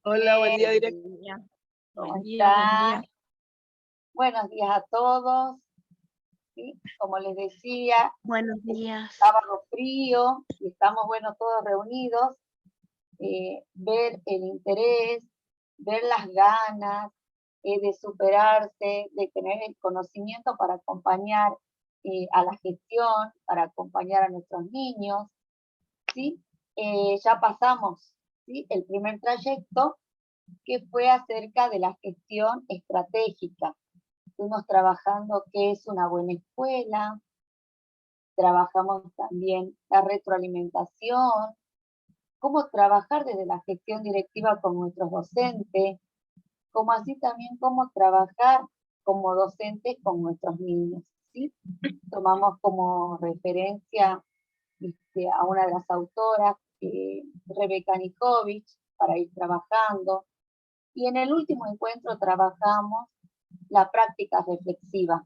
Hola, buen día, directo. Buen día. ¿Cómo Buen día, buen está? día. Buenos días a todos. ¿Sí? Como les decía, Buenos es un días. sábado frío y estamos, bueno, todos reunidos. Ver el interés, ver las ganas de superarse, de tener el conocimiento para acompañar a la gestión, para acompañar a nuestros niños, ¿sí? Ya pasamos, ¿sí?, el primer trayecto, que fue acerca de la gestión estratégica. Fuimos trabajando qué es una buena escuela, trabajamos también la retroalimentación, cómo trabajar desde la gestión directiva con nuestros docentes, como así también cómo trabajar como docentes con nuestros niños, ¿sí? Tomamos como referencia a una de las autoras, Rebeca Nikovic, para ir trabajando. Y en el último encuentro trabajamos la práctica reflexiva,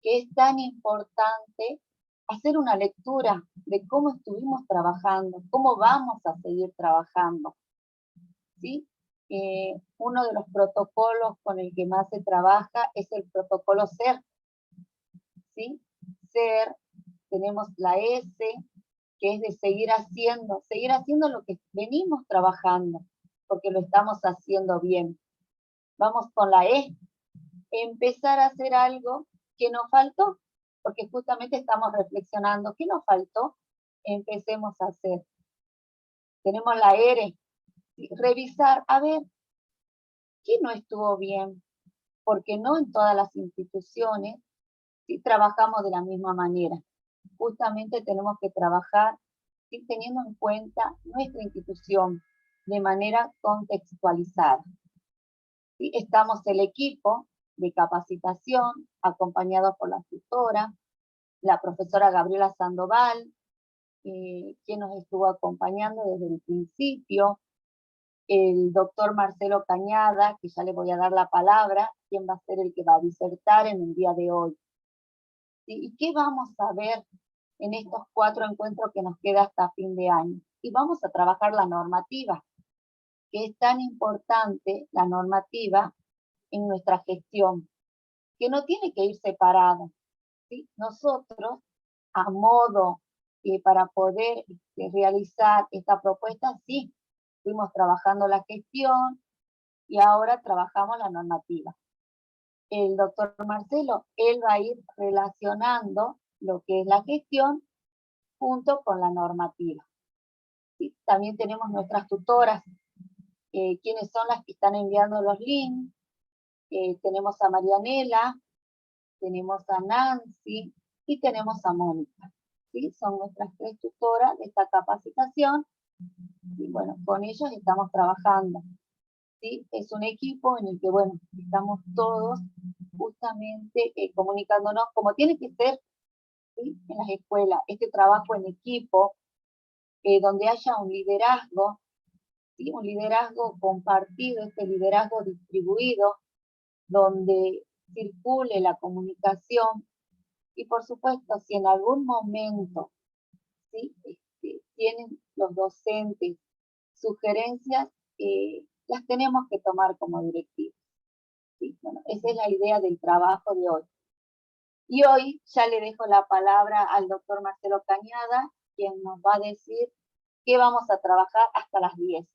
que es tan importante hacer una lectura de cómo estuvimos trabajando, cómo vamos a seguir trabajando, ¿sí? Uno de los protocolos con el que más se trabaja es el protocolo SER, ¿sí? SER, tenemos la S, que es de seguir haciendo lo que venimos trabajando, porque lo estamos haciendo bien. Vamos con la E, empezar a hacer algo que nos faltó, porque justamente estamos reflexionando, ¿qué nos faltó? Empecemos a hacer. Tenemos la R, revisar, a ver, ¿qué no estuvo bien? Porque no en todas las instituciones sí trabajamos de la misma manera. Justamente tenemos que trabajar sí, teniendo en cuenta nuestra institución de manera contextualizada. ¿Sí? Estamos el equipo de capacitación, acompañado por la tutora, la profesora Gabriela Sandoval, quien nos estuvo acompañando desde el principio, el doctor Marcelo Cañada, que ya le voy a dar la palabra, quien va a ser el que va a disertar en el día de hoy. ¿Sí? ¿Y qué vamos a ver en estos 4 encuentros que nos queda hasta fin de año? Y vamos a trabajar la normativa, que es tan importante, la normativa, en nuestra gestión, que no tiene que ir separado, ¿sí? Nosotros, a modo para poder realizar esta propuesta, sí, fuimos trabajando la gestión y ahora trabajamos la normativa. El doctor Marcelo, él va a ir relacionando lo que es la gestión junto con la normativa. ¿Sí? También tenemos nuestras tutoras, quienes son las que están enviando los links. Tenemos a Marianela, tenemos a Nancy y tenemos a Mónica. ¿Sí? Son nuestras 3 tutoras de esta capacitación y bueno, con ellos estamos trabajando. ¿Sí? Es un equipo en el que, bueno, estamos todos justamente comunicándonos como tiene que ser, ¿sí?, en las escuelas, este trabajo en equipo, donde haya un liderazgo, ¿sí?, un liderazgo compartido, este liderazgo distribuido, donde circule la comunicación y por supuesto, si en algún momento, ¿sí?, tienen los docentes sugerencias, las tenemos que tomar como directivos. ¿Sí? Bueno, esa es la idea del trabajo de hoy. Y hoy ya le dejo la palabra al doctor Marcelo Cañada, quien nos va a decir qué vamos a trabajar hasta las 10.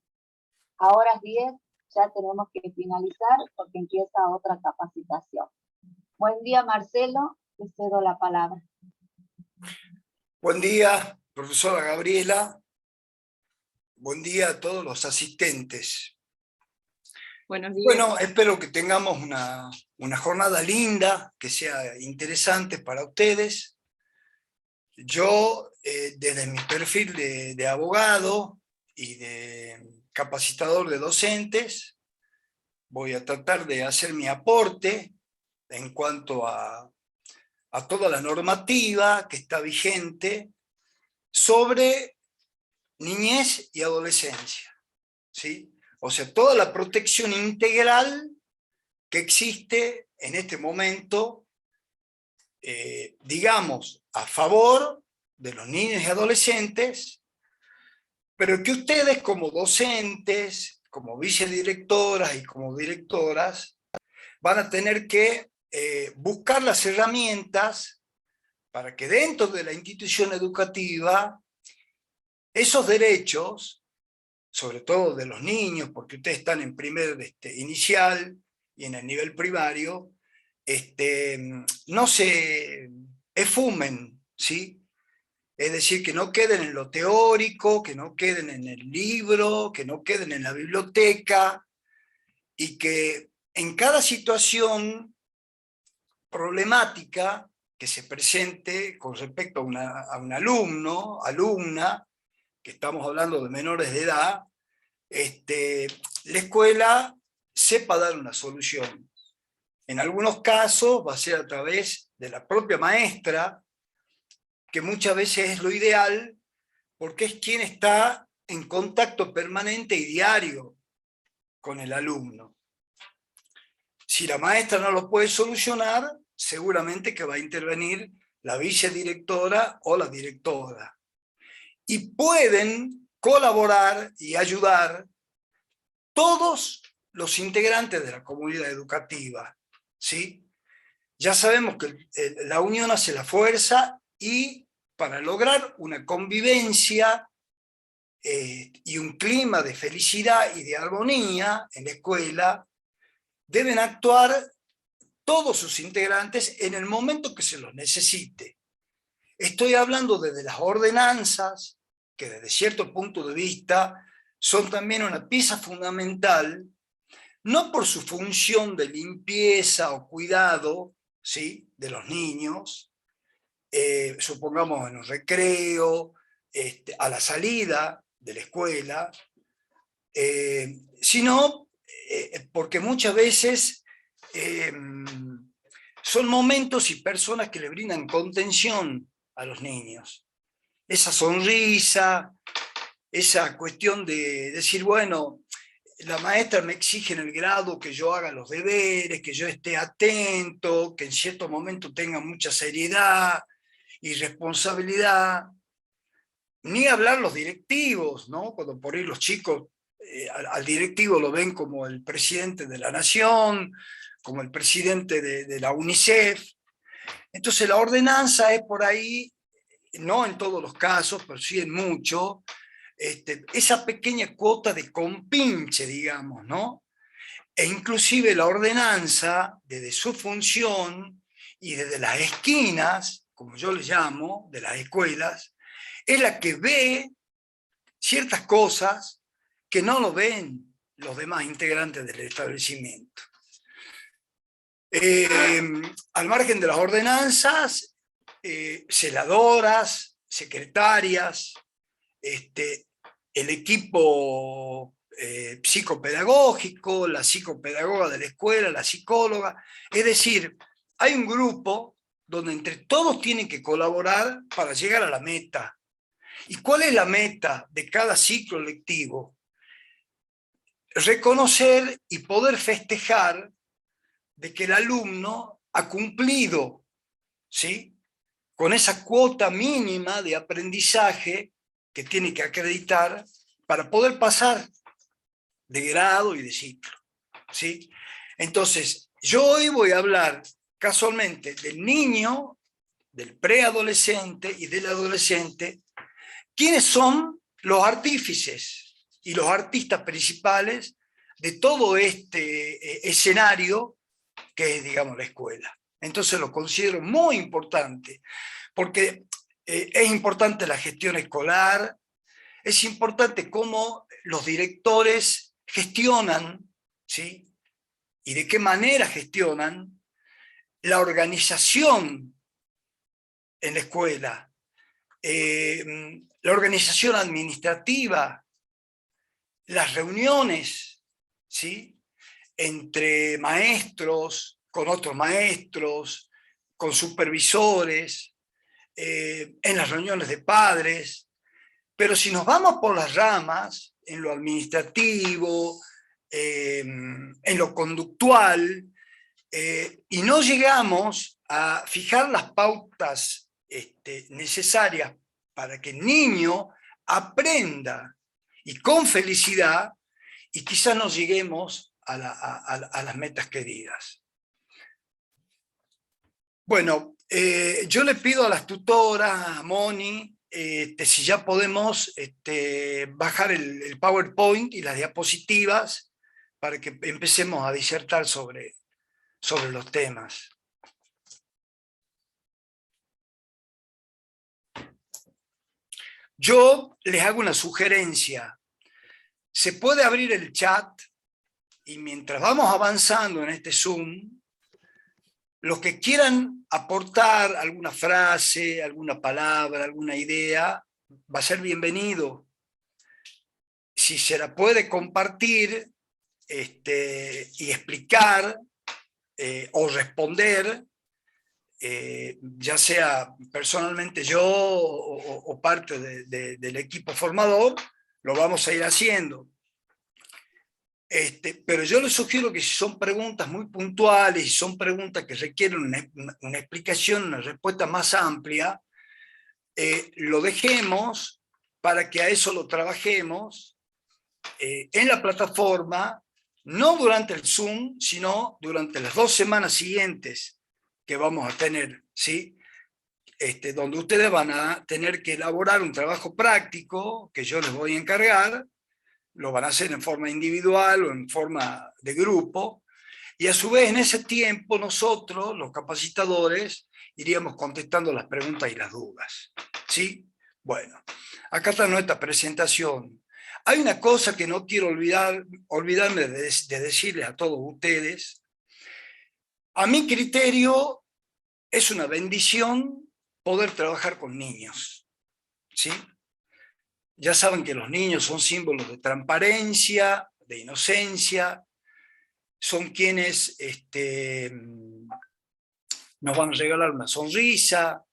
Ahora 10 ya tenemos que finalizar porque empieza otra capacitación. Buen día, Marcelo, te cedo la palabra. Buen día, profesora Gabriela. Buen día a todos los asistentes. Buenos días. Bueno, espero que tengamos una jornada linda, que sea interesante para ustedes. Yo, desde mi perfil de abogado y de capacitador de docentes, voy a tratar de hacer mi aporte en cuanto a toda la normativa que está vigente sobre niñez y adolescencia, ¿sí? O sea, toda la protección integral que existe en este momento, digamos, a favor de los niños y adolescentes, pero que ustedes como docentes, como vicedirectoras y como directoras, van a tener que buscar las herramientas para que dentro de la institución educativa esos derechos, sobre todo de los niños, porque ustedes están en primer inicial y en el nivel primario, no se esfumen, ¿sí? Es decir, que no queden en lo teórico, que no queden en el libro, que no queden en la biblioteca, y que en cada situación problemática que se presente con respecto a un alumno, alumna, que estamos hablando de menores de edad, la escuela sepa dar una solución. En algunos casos va a ser a través de la propia maestra, que muchas veces es lo ideal, porque es quien está en contacto permanente y diario con el alumno. Si la maestra no lo puede solucionar, seguramente que va a intervenir la vicedirectora o la directora. Y pueden colaborar y ayudar todos los integrantes de la comunidad educativa, ¿sí? Ya sabemos que la unión hace la fuerza, y para lograr una convivencia y un clima de felicidad y de armonía en la escuela, deben actuar todos sus integrantes en el momento que se los necesite. Estoy hablando desde las ordenanzas, que desde cierto punto de vista son también una pieza fundamental, no por su función de limpieza o cuidado, ¿sí?, de los niños, supongamos en un recreo, a la salida de la escuela, sino porque muchas veces son momentos y personas que le brindan contención a los niños. Esa sonrisa, esa cuestión de decir, bueno, la maestra me exige en el grado que yo haga los deberes, que yo esté atento, que en cierto momento tenga mucha seriedad y responsabilidad. Ni hablar los directivos, ¿no? Cuando por ahí los chicos al directivo lo ven como el presidente de la nación, como el presidente de la UNICEF. Entonces la ordenanza es por ahí, no en todos los casos, pero sí en muchos, esa pequeña cuota de compinche, digamos, ¿no? E inclusive la ordenanza, desde su función y desde las esquinas, como yo le llamo, de las escuelas, es la que ve ciertas cosas que no lo ven los demás integrantes del establecimiento. Al margen de las ordenanzas, celadoras, secretarias, el equipo psicopedagógico, la psicopedagoga de la escuela, la psicóloga, es decir, hay un grupo donde entre todos tienen que colaborar para llegar a la meta. ¿Y cuál es la meta de cada ciclo lectivo? Reconocer y poder festejar de que el alumno ha cumplido, ¿sí?, con esa cuota mínima de aprendizaje que tiene que acreditar para poder pasar de grado y de ciclo, ¿sí? Entonces, yo hoy voy a hablar casualmente del niño, del preadolescente y del adolescente. ¿Quiénes son los artífices y los artistas principales de todo este escenario que es, digamos, la escuela? Entonces lo considero muy importante, porque es importante la gestión escolar, es importante cómo los directores gestionan, ¿sí?, y de qué manera gestionan la organización en la escuela, la organización administrativa, las reuniones, ¿sí?, entre maestros, con otros maestros, con supervisores, en las reuniones de padres. Pero si nos vamos por las ramas, en lo administrativo, en lo conductual, y no llegamos a fijar las pautas necesarias para que el niño aprenda y con felicidad, y quizás no lleguemos a las metas queridas. Bueno, yo le pido a las tutoras, a Moni, si ya podemos bajar el PowerPoint y las diapositivas para que empecemos a disertar sobre los temas. Yo les hago una sugerencia. Se puede abrir el chat y mientras vamos avanzando en este Zoom, los que quieran aportar alguna frase, alguna palabra, alguna idea, va a ser bienvenido. Si se la puede compartir y explicar o responder, ya sea personalmente yo o parte del equipo formador, lo vamos a ir haciendo. Pero yo les sugiero que si son preguntas muy puntuales y son preguntas que requieren una explicación, una respuesta más amplia, lo dejemos para que a eso lo trabajemos en la plataforma, no durante el Zoom, sino durante las 2 semanas siguientes que vamos a tener, ¿sí? Donde ustedes van a tener que elaborar un trabajo práctico que yo les voy a encargar. Lo van a hacer en forma individual o en forma de grupo, y a su vez en ese tiempo nosotros, los capacitadores, iríamos contestando las preguntas y las dudas. ¿Sí? Bueno, acá está nuestra presentación. Hay una cosa que no quiero olvidarme de decirles a todos ustedes. A mi criterio, es una bendición poder trabajar con niños. ¿Sí? Ya saben que los niños son símbolos de transparencia, de inocencia, son quienes nos van a regalar una sonrisa,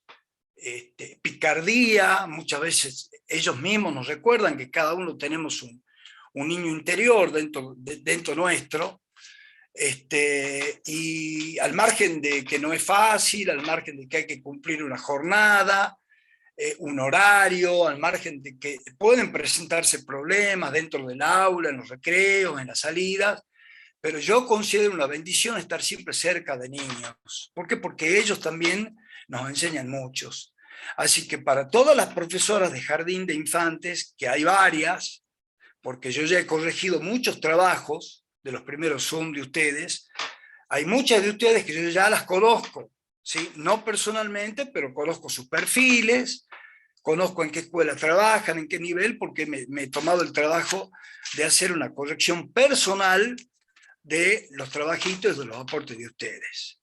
picardía. Muchas veces ellos mismos nos recuerdan que cada uno tenemos un niño interior dentro nuestro, y al margen de que no es fácil, al margen de que hay que cumplir una jornada, un horario, al margen de que pueden presentarse problemas dentro del aula, en los recreos, en las salidas, pero yo considero una bendición estar siempre cerca de niños. ¿Por qué? Porque ellos también nos enseñan muchos. Así que para todas las profesoras de jardín de infantes, que hay varias, porque yo ya he corregido muchos trabajos de los primeros Zoom de ustedes, hay muchas de ustedes que yo ya las conozco, ¿sí? No personalmente, pero conozco sus perfiles, conozco en qué escuela trabajan, en qué nivel, porque me he tomado el trabajo de hacer una corrección personal de los trabajitos y de los aportes de ustedes.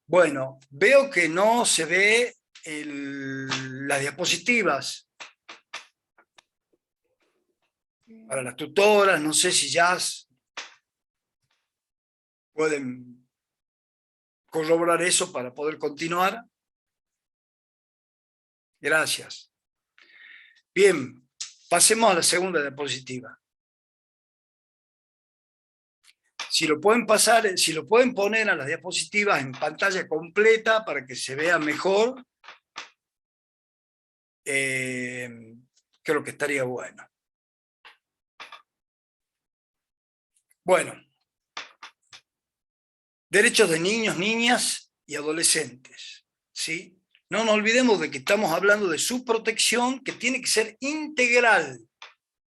Bueno, veo que no se ve las diapositivas. Para las tutoras, no sé si ya pueden corroborar eso para poder continuar. Gracias. Bien, pasemos a la segunda diapositiva. Si lo pueden pasar, si lo pueden poner a las diapositivas en pantalla completa para que se vea mejor, creo que estaría bueno. Bueno, derechos de niños, niñas y adolescentes, ¿sí? No nos olvidemos de que estamos hablando de su protección, que tiene que ser integral,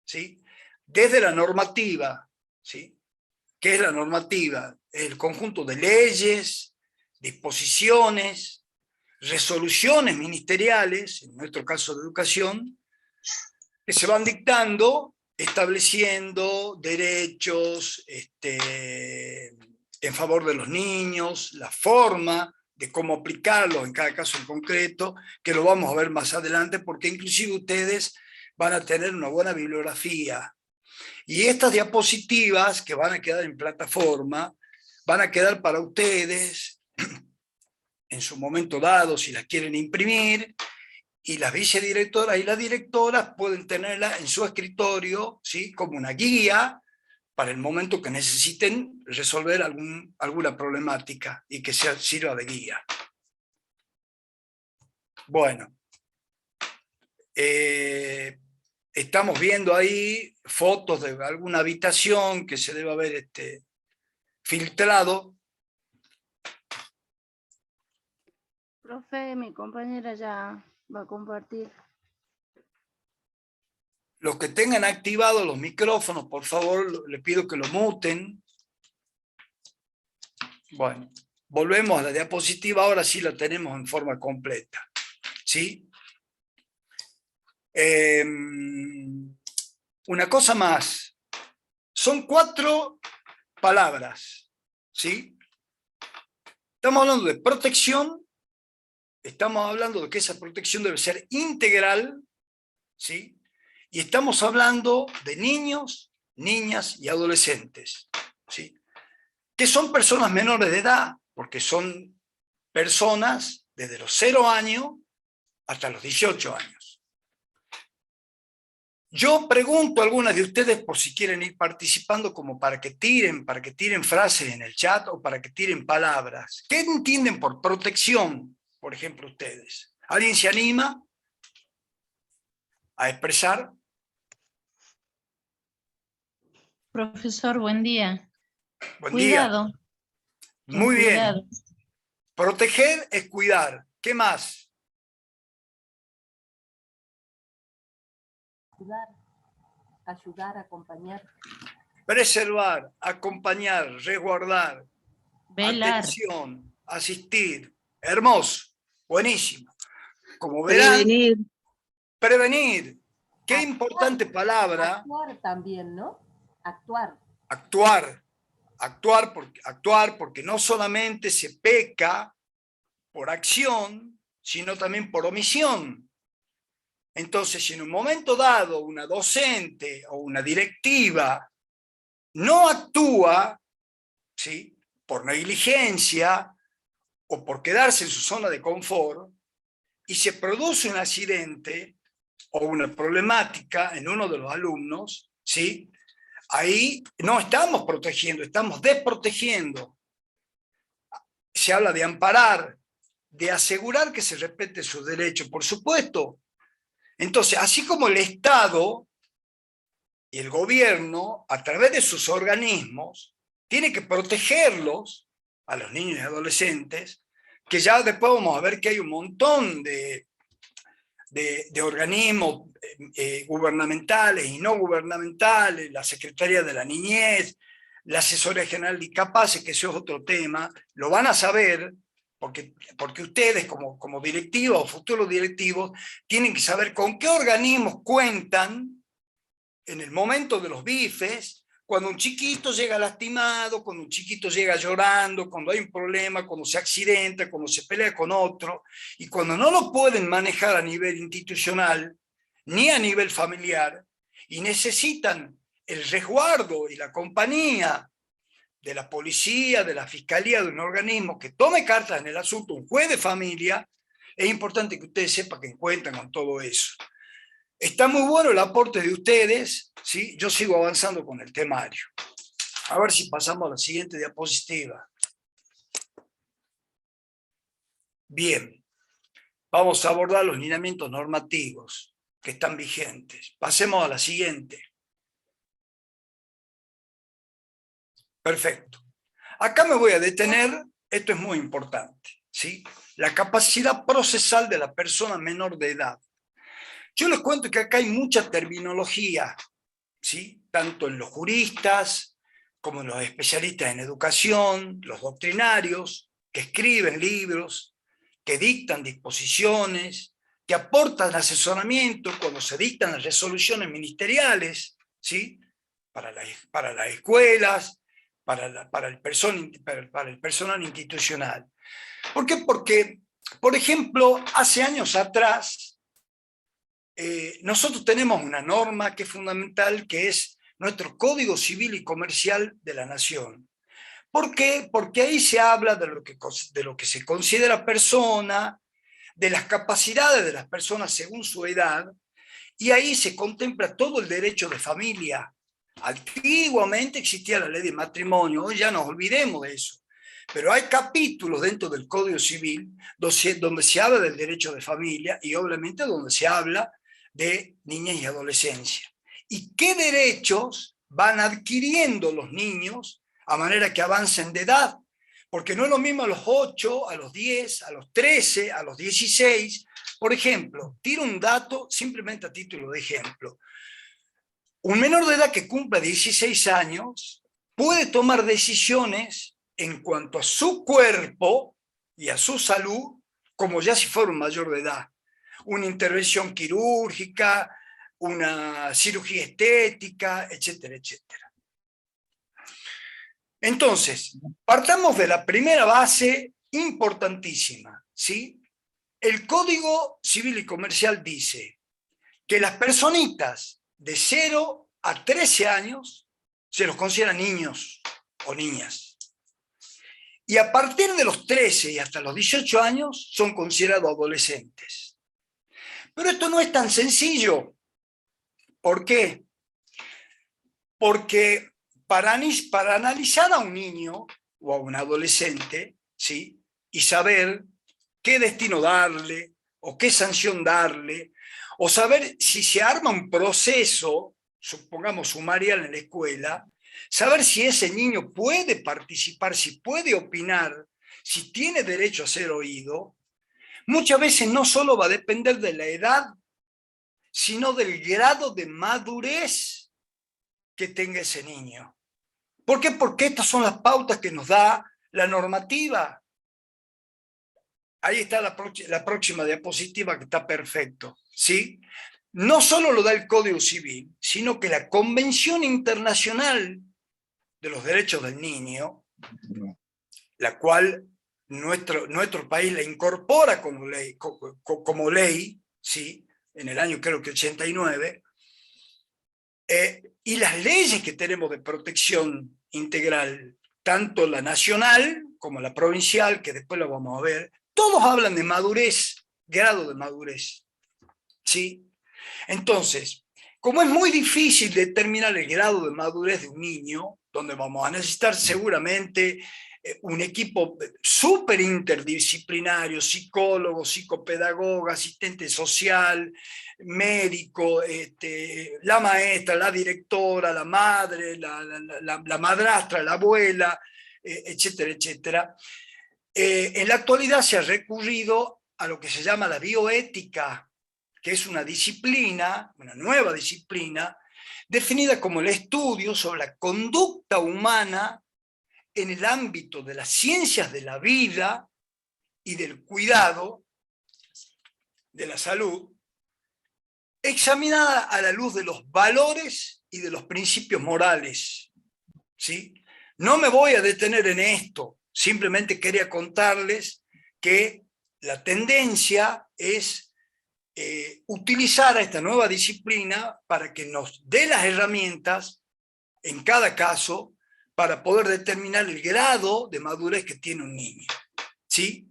¿sí? Desde la normativa, ¿sí? ¿Qué es la normativa? El conjunto de leyes, disposiciones, resoluciones ministeriales, en nuestro caso de educación, que se van dictando, estableciendo derechos en favor de los niños, la forma de cómo aplicarlos en cada caso en concreto, que lo vamos a ver más adelante, porque inclusive ustedes van a tener una buena bibliografía. Y estas diapositivas que van a quedar en plataforma, van a quedar para ustedes en su momento dado, si las quieren imprimir, y las vicedirectoras y las directoras pueden tenerla en su escritorio, ¿sí? Como una guía para el momento que necesiten resolver alguna problemática y que sirva de guía. Bueno, Estamos viendo ahí fotos de alguna habitación que se debe haber filtrado. Profe, mi compañera ya va a compartir. Los que tengan activados los micrófonos, por favor, les pido que lo muten. Bueno, volvemos a la diapositiva, ahora sí la tenemos en forma completa. ¿Sí? Una cosa más. Son 4 palabras. ¿Sí? Estamos hablando de protección, estamos hablando de que esa protección debe ser integral, ¿sí? Y estamos hablando de niños, niñas y adolescentes, ¿sí? Que son personas menores de edad, porque son personas desde los 0 años hasta los 18 años. Yo pregunto a algunas de ustedes por si quieren ir participando como para que tiren frases en el chat o para que tiren palabras. ¿Qué entienden por protección, por ejemplo, ustedes? ¿Alguien se anima a expresar? Profesor, buen día. Buen Cuidado. día. Muy Cuidado. bien. Proteger es cuidar. ¿Qué más? Ayudar, acompañar. Preservar, acompañar, resguardar, Velar. atención, asistir. Hermoso, buenísimo. Como verán, Prevenir. prevenir. Qué Actuar. importante palabra. Actuar también, ¿no? Actuar. Actuar porque no solamente se peca por acción, sino también por omisión. Entonces, si en un momento dado una docente o una directiva no actúa, ¿sí?, por negligencia o por quedarse en su zona de confort, y se produce un accidente o una problemática en uno de los alumnos, ¿sí?, ahí no estamos protegiendo, estamos desprotegiendo. Se habla de amparar, de asegurar que se respete sus derechos, por supuesto. Entonces, así como el Estado y el gobierno, a través de sus organismos, tiene que protegerlos, a los niños y adolescentes, que ya después vamos a ver que hay un montón de organismos gubernamentales y no gubernamentales, la Secretaría de la Niñez, la Asesoría General de Discapaces, que eso es otro tema, lo van a saber, porque ustedes como directivos o futuros directivos tienen que saber con qué organismos cuentan en el momento de los bifes, cuando un chiquito llega lastimado, cuando un chiquito llega llorando, cuando hay un problema, cuando se accidenta, cuando se pelea con otro, y cuando no lo pueden manejar a nivel institucional, ni a nivel familiar, y necesitan el resguardo y la compañía de la policía, de la fiscalía, de un organismo que tome cartas en el asunto, un juez de familia, es importante que ustedes sepan que cuentan con todo eso. Está muy bueno el aporte de ustedes, ¿sí? Yo sigo avanzando con el temario. A ver si pasamos a la siguiente diapositiva. Bien, vamos a abordar los lineamientos normativos que están vigentes. Pasemos a la siguiente. Perfecto. Acá me voy a detener, esto es muy importante, ¿sí? La capacidad procesal de la persona menor de edad. Yo les cuento que acá hay mucha terminología, ¿sí?, tanto en los juristas como en los especialistas en educación, los doctrinarios, que escriben libros, que dictan disposiciones, que aportan asesoramiento cuando se dictan las resoluciones ministeriales, ¿sí?, para las escuelas, para el personal institucional. ¿Por qué? Porque, por ejemplo, hace años atrás, nosotros tenemos una norma que es fundamental, que es nuestro Código Civil y Comercial de la Nación. ¿Por qué? Porque ahí se habla de lo que se considera persona, de las capacidades de las personas según su edad, y ahí se contempla todo el derecho de familia. Antiguamente existía la ley de matrimonio, hoy ya nos olvidemos de eso. Pero hay capítulos dentro del Código Civil donde se habla del derecho de familia y obviamente donde se habla de niñez y adolescencia. Y qué derechos van adquiriendo los niños a manera que avancen de edad. Porque no es lo mismo a los 8, a los 10, a los 13, a los 16. Por ejemplo, tiro un dato simplemente a título de ejemplo. Un menor de edad que cumpla 16 años puede tomar decisiones en cuanto a su cuerpo y a su salud como ya si fuera un mayor de edad. Una intervención quirúrgica, una cirugía estética, etcétera, etcétera. Entonces, partamos de la primera base importantísima, ¿sí? El Código Civil y Comercial dice que las personitas de 0 a 13 años se los consideran niños o niñas. Y a partir de los 13 y hasta los 18 años son considerados adolescentes. Pero esto no es tan sencillo. ¿Por qué? Porque para analizar a un niño o a un adolescente, ¿sí? Y saber qué destino darle o qué sanción darle, o saber si se arma un proceso, supongamos sumarial en la escuela, saber si ese niño puede participar, si puede opinar, si tiene derecho a ser oído, muchas veces no solo va a depender de la edad, sino del grado de madurez que tenga ese niño. ¿Por qué? Porque estas son las pautas que nos da la normativa. Ahí está la próxima diapositiva, que está perfecto, ¿sí? No solo lo da el Código Civil, sino que la Convención Internacional de los Derechos del Niño, la cual nuestro país la incorpora como ley, ¿sí? En el año creo que 89, y las leyes que tenemos de protección integral, tanto la nacional como la provincial, que después lo vamos a ver, todos hablan de madurez, grado de madurez, ¿sí? Entonces, como es muy difícil determinar el grado de madurez de un niño, donde vamos a necesitar seguramente un equipo súper interdisciplinario, psicólogo, psicopedagoga, asistente social, médico, la maestra, la directora, la madre, la madrastra, la abuela, etcétera, etcétera. En la actualidad se ha recurrido a lo que se llama la bioética, que es una disciplina, una nueva disciplina, definida como el estudio sobre la conducta humana en el ámbito de las ciencias de la vida y del cuidado de la salud, examinada a la luz de los valores y de los principios morales, ¿sí? No me voy a detener en esto, simplemente quería contarles que la tendencia es utilizar a esta nueva disciplina para que nos dé las herramientas, en cada caso, para poder determinar el grado de madurez que tiene un niño, ¿sí?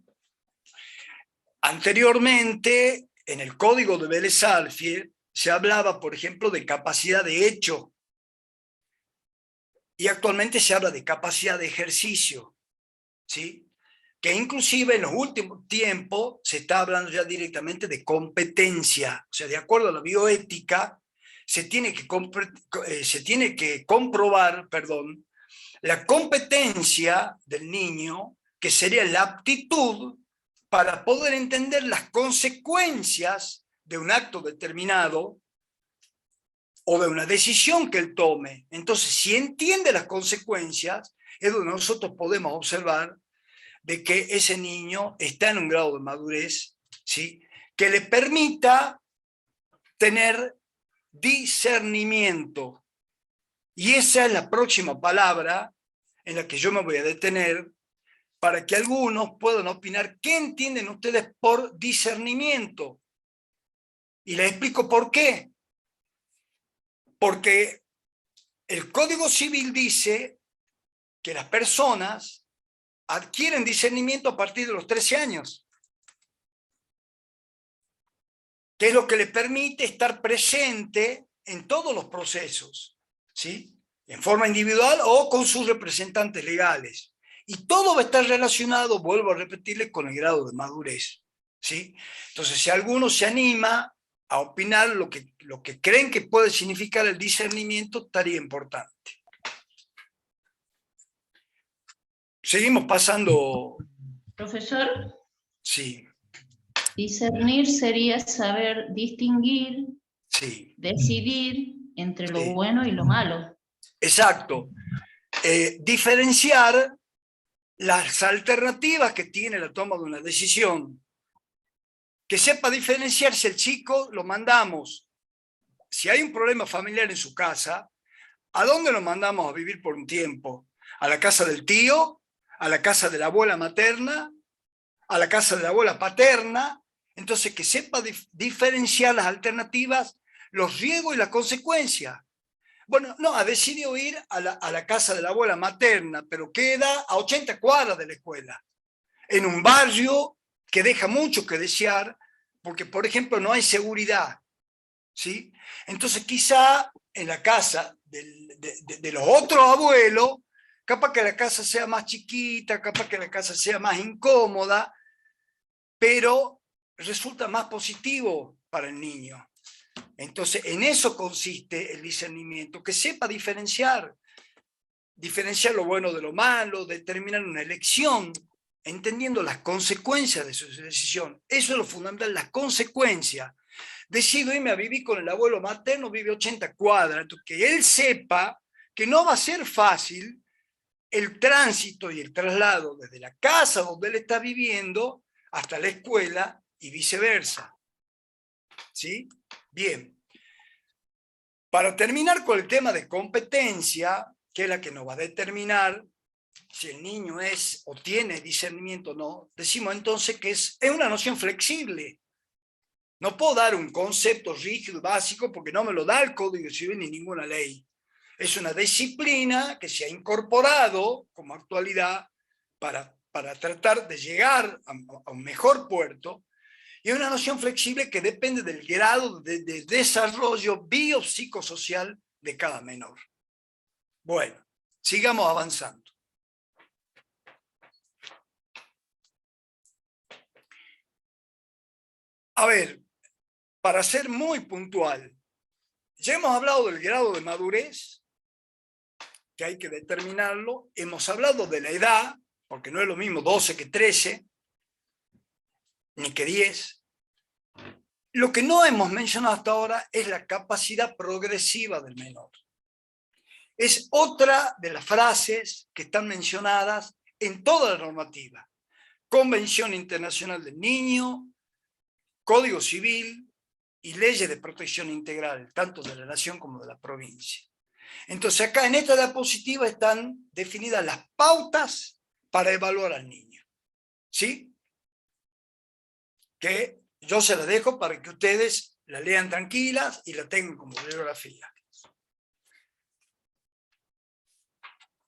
Anteriormente, en el Código de Vélez-Sarsfield, se hablaba, por ejemplo, de capacidad de hecho, y actualmente se habla de capacidad de ejercicio, ¿sí? Que inclusive en los últimos tiempos se está hablando ya directamente de competencia. O sea, de acuerdo a la bioética, se tiene que comprobar, la competencia del niño, que sería la aptitud para poder entender las consecuencias de un acto determinado o de una decisión que él tome. Entonces, si entiende las consecuencias, es donde nosotros podemos observar de que ese niño está en un grado de madurez, ¿sí? Que le permita tener discernimiento. Y esa es la próxima palabra en la que yo me voy a detener, para que algunos puedan opinar qué entienden ustedes por discernimiento. Y les explico por qué. Porque el Código Civil dice que las personas adquieren discernimiento a partir de los 13 años, que es lo que le permite estar presente en todos los procesos, ¿sí? En forma individual o con sus representantes legales. Y todo va a estar relacionado, vuelvo a repetirles, con el grado de madurez, ¿sí? Entonces, si alguno se anima a opinar lo que creen que puede significar el discernimiento, tarea importante. Seguimos pasando. Profesor, Sí, discernir sería saber distinguir, sí. decidir entre lo Sí. bueno y lo malo. Exacto. Diferenciar las alternativas que tiene la toma de una decisión. Que sepa diferenciar si el chico lo mandamos, si hay un problema familiar en su casa, ¿a dónde lo mandamos a vivir por un tiempo? ¿A la casa del tío? ¿A la casa de la abuela materna? ¿A la casa de la abuela paterna? Entonces, que sepa diferenciar las alternativas, los riesgos y las consecuencias. Bueno, no, ha decidido ir a la casa de la abuela materna, pero queda a 80 cuadras de la escuela, en un barrio que deja mucho que desear, porque, por ejemplo, no hay seguridad, ¿sí? Entonces, quizá en la casa de los otros abuelos, capaz que la casa sea más chiquita, capaz que la casa sea más incómoda, pero resulta más positivo para el niño. Entonces, en eso consiste el discernimiento, que sepa diferenciar lo bueno de lo malo, determinar una elección, entendiendo las consecuencias de su decisión. Eso es lo fundamental, las consecuencias. Decido irme a vivir con el abuelo materno, vive 80 cuadras, entonces que él sepa que no va a ser fácil el tránsito y el traslado desde la casa donde él está viviendo hasta la escuela y viceversa. ¿Sí? Bien. Para terminar con el tema de competencia, que es la que nos va a determinar si el niño es o tiene discernimiento o no, decimos entonces que es una noción flexible. No puedo dar un concepto rígido, básico, porque no me lo da el Código Civil ni ninguna ley. Es una disciplina que se ha incorporado como actualidad para tratar de llegar a un mejor puerto, y es una noción flexible que depende del grado de desarrollo biopsicosocial de cada menor. Bueno, sigamos avanzando. A ver, para ser muy puntual, ya hemos hablado del grado de madurez, que hay que determinarlo. Hemos hablado de la edad, porque no es lo mismo 12 que 13, ni que 10. Lo que no hemos mencionado hasta ahora es la capacidad progresiva del menor. Es otra de las frases que están mencionadas en toda la normativa. Convención Internacional del Niño, Código Civil y leyes de protección integral, tanto de la nación como de la provincia. Entonces acá en esta diapositiva están definidas las pautas para evaluar al niño. ¿Sí? Que yo se las dejo para que ustedes la lean tranquilas y la tengan como bibliografía.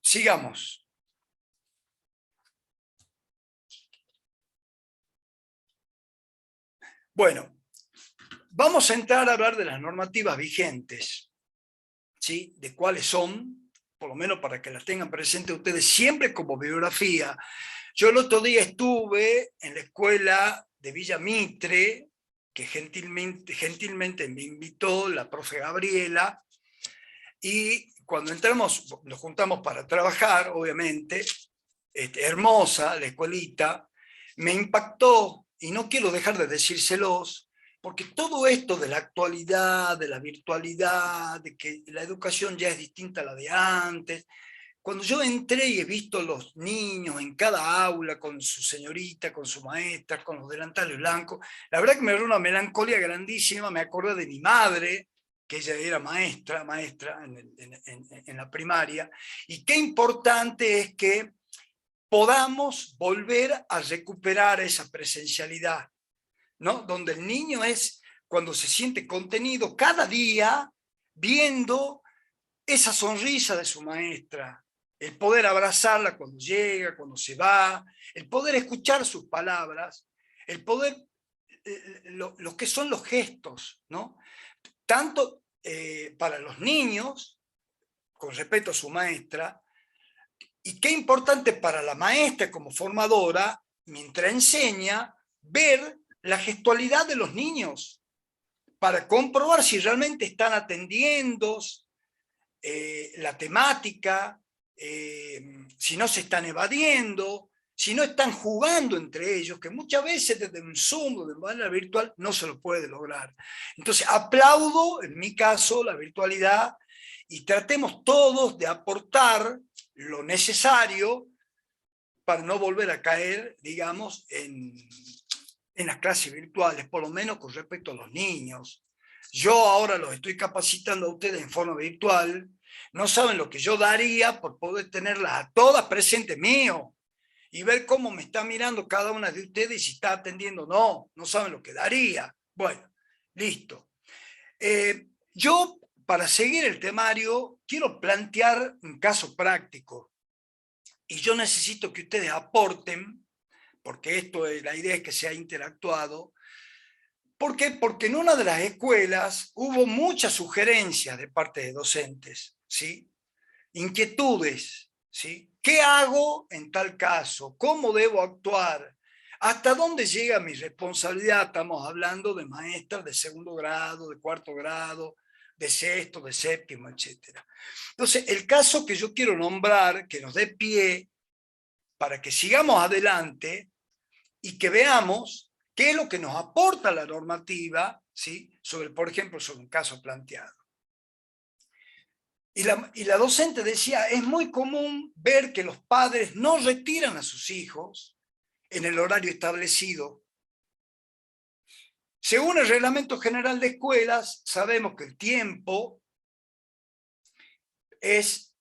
Sigamos. Bueno, vamos a entrar a hablar de las normativas vigentes, ¿sí? De cuáles son, por lo menos para que las tengan presentes ustedes siempre como bibliografía. Yo el otro día estuve en la escuela de Villa Mitre, que gentilmente me invitó la profe Gabriela, y cuando entramos, nos juntamos para trabajar, obviamente, hermosa la escuelita, me impactó, y no quiero dejar de decírselos, porque todo esto de la actualidad, de la virtualidad, de que la educación ya es distinta a la de antes, cuando yo entré y he visto los niños en cada aula con su señorita, con su maestra, con los delantales blancos, la verdad que me dio una melancolía grandísima. Me acordé de mi madre, que ella era maestra en la primaria, y qué importante es que podamos volver a recuperar esa presencialidad, ¿no? Donde el niño es cuando se siente contenido cada día, viendo esa sonrisa de su maestra, el poder abrazarla cuando llega, cuando se va, el poder escuchar sus palabras, el poder, lo que son los gestos, ¿no? Tanto para los niños, con respeto a su maestra, y qué importante para la maestra como formadora, mientras enseña, ver la gestualidad de los niños, para comprobar si realmente están atendiendo la temática, si no se están evadiendo, si no están jugando entre ellos, que muchas veces desde un Zoom o de manera virtual no se lo puede lograr. Entonces aplaudo, en mi caso, la virtualidad, y tratemos todos de aportar lo necesario para no volver a caer, digamos, en las clases virtuales, por lo menos con respecto a los niños. Yo ahora los estoy capacitando a ustedes en forma virtual, no saben lo que yo daría por poder tenerlas a todas presentes mío y ver cómo me está mirando cada una de ustedes y si está atendiendo o no. No saben lo que daría. Bueno, listo. Yo, para seguir el temario, quiero plantear un caso práctico y yo necesito que ustedes aporten, porque la idea es que sea interactuado. ¿Por qué? Porque en una de las escuelas hubo muchas sugerencias de parte de docentes, ¿sí? Inquietudes, ¿sí? ¿Qué hago en tal caso? ¿Cómo debo actuar? ¿Hasta dónde llega mi responsabilidad? Estamos hablando de maestras de segundo grado, de cuarto grado, de sexto, de séptimo, etc. Entonces, el caso que yo quiero nombrar, que nos dé pie para que sigamos adelante y que veamos qué es lo que nos aporta la normativa, ¿sí? Por ejemplo, sobre un caso planteado. Y la docente decía, es muy común ver que los padres no retiran a sus hijos en el horario establecido. Según el Reglamento General de Escuelas, sabemos que el tiempo es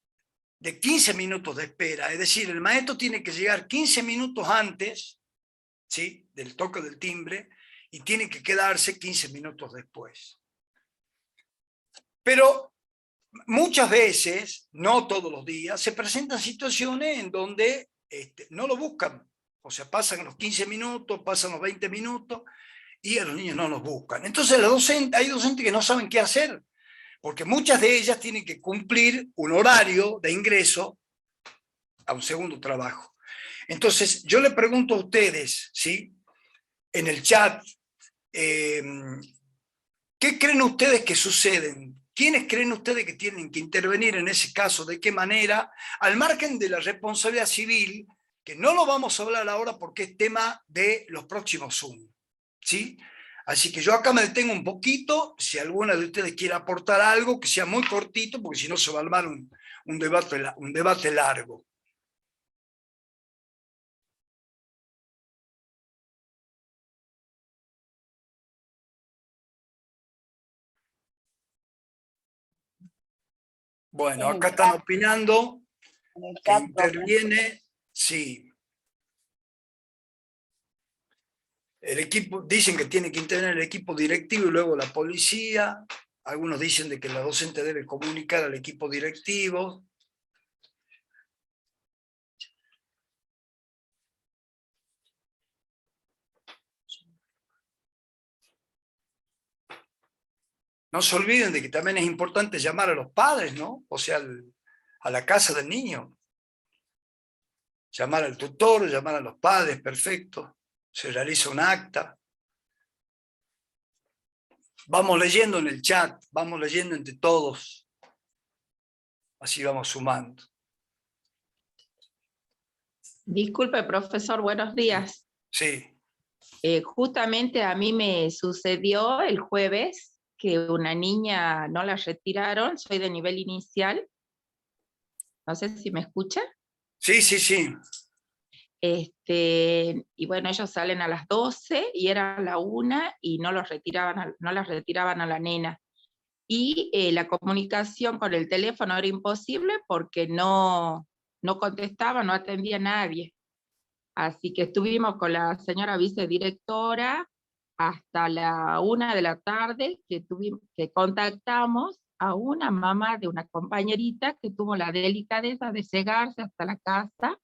de 15 minutos de espera, es decir, el maestro tiene que llegar 15 minutos antes, ¿sí?, del toque del timbre, y tiene que quedarse 15 minutos después. Pero muchas veces, no todos los días, se presentan situaciones en donde no lo buscan. O sea, pasan los 15 minutos, pasan los 20 minutos, y a los niños no los buscan. Entonces hay docentes que no saben qué hacer, porque muchas de ellas tienen que cumplir un horario de ingreso a un segundo trabajo. Entonces, yo le pregunto a ustedes, ¿sí?, en el chat, ¿qué creen ustedes que suceden? ¿Quiénes creen ustedes que tienen que intervenir en ese caso? ¿De qué manera? Al margen de la responsabilidad civil, que no lo vamos a hablar ahora porque es tema de los próximos Zoom, ¿sí? Así que yo acá me detengo un poquito, si alguna de ustedes quiere aportar algo, que sea muy cortito, porque si no se va a armar un debate largo. Bueno, acá están opinando, En el que chat, interviene, sí. El equipo, dicen que tiene que intervenir el equipo directivo y luego la policía. Algunos dicen de que la docente debe comunicar al equipo directivo. No se olviden de que también es importante llamar a los padres, ¿no? O sea, a la casa del niño. Llamar al tutor, llamar a los padres, perfecto. Se realiza un acta. Vamos leyendo en el chat, vamos leyendo entre todos. Así vamos sumando. Disculpe, profesor, buenos días. Sí. Justamente a mí me sucedió el jueves que una niña no la retiraron, soy de nivel inicial. No sé si me escucha. Sí, sí, sí. Y bueno, ellos salen a las 12 y era la 1 y no las retiraban a la nena. Y la comunicación con el teléfono era imposible porque no contestaba, no atendía a nadie. Así que estuvimos con la señora vicedirectora hasta la 1 de la tarde que contactamos a una mamá de una compañerita que tuvo la delicadeza de llegarse hasta la casa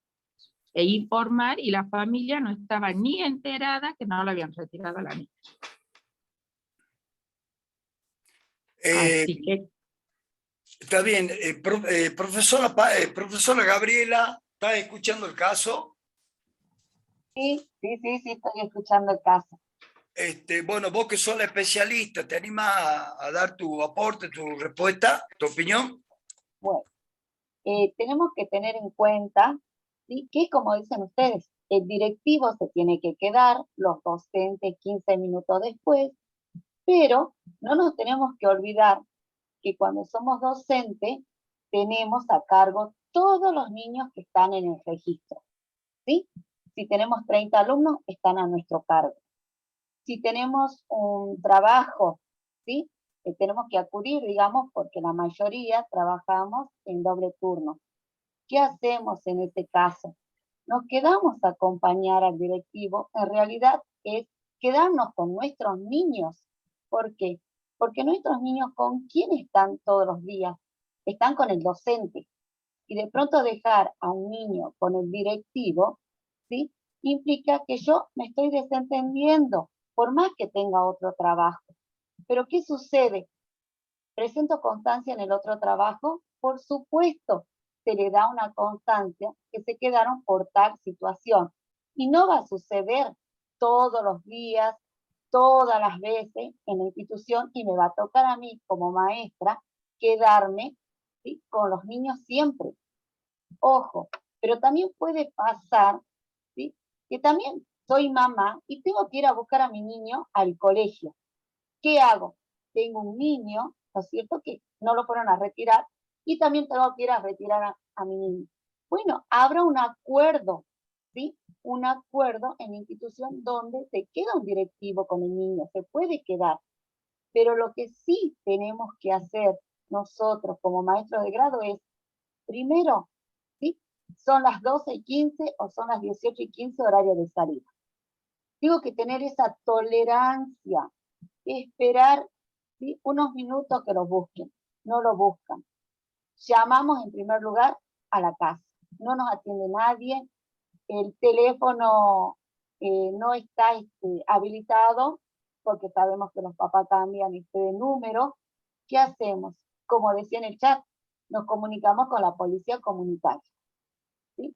e informar, y la familia no estaba ni enterada que no la habían retirado a la niña. Así que... Está bien. Profesora Gabriela, ¿está escuchando el caso? Sí, estoy escuchando el caso. Bueno, vos que sos la especialista, ¿te animas a dar tu aporte, tu respuesta, tu opinión? Bueno, tenemos que tener en cuenta, ¿sí?, que como dicen ustedes, el directivo se tiene que quedar, los docentes 15 minutos después, pero no nos tenemos que olvidar que cuando somos docentes tenemos a cargo todos los niños que están en el registro, ¿sí? Si tenemos 30 alumnos, están a nuestro cargo. Si tenemos un trabajo, ¿sí?, tenemos que acudir, digamos, porque la mayoría trabajamos en doble turno. ¿Qué hacemos en este caso? Nos quedamos a acompañar al directivo, en realidad es quedarnos con nuestros niños. ¿Por qué? Porque nuestros niños, ¿con quién están todos los días? Están con el docente. Y de pronto dejar a un niño con el directivo, ¿sí?, implica que yo me estoy desentendiendo, por más que tenga otro trabajo. Pero ¿qué sucede? ¿Presento constancia en el otro trabajo? Por supuesto, se le da una constancia que se quedaron por tal situación. Y no va a suceder todos los días, todas las veces en la institución, y me va a tocar a mí como maestra quedarme, ¿sí?, con los niños siempre. Ojo, pero también puede pasar, ¿sí?, que también soy mamá y tengo que ir a buscar a mi niño al colegio. ¿Qué hago? Tengo un niño, ¿no es cierto?, que no lo fueron a retirar y también tengo que ir a retirar a mi niño. Bueno, habrá un acuerdo, ¿sí? Un acuerdo en la institución donde se queda un directivo con el niño, se puede quedar. Pero lo que sí tenemos que hacer nosotros como maestros de grado es, primero, ¿sí?, son las 12:15 o son las 18:15 horario de salida. Digo que tener esa tolerancia, esperar, ¿sí?, unos minutos que los busquen, no lo buscan. Llamamos en primer lugar a la casa, no nos atiende nadie, el teléfono no está habilitado porque sabemos que los papás cambian de número. ¿Qué hacemos? Como decía en el chat, nos comunicamos con la policía comunitaria, ¿sí?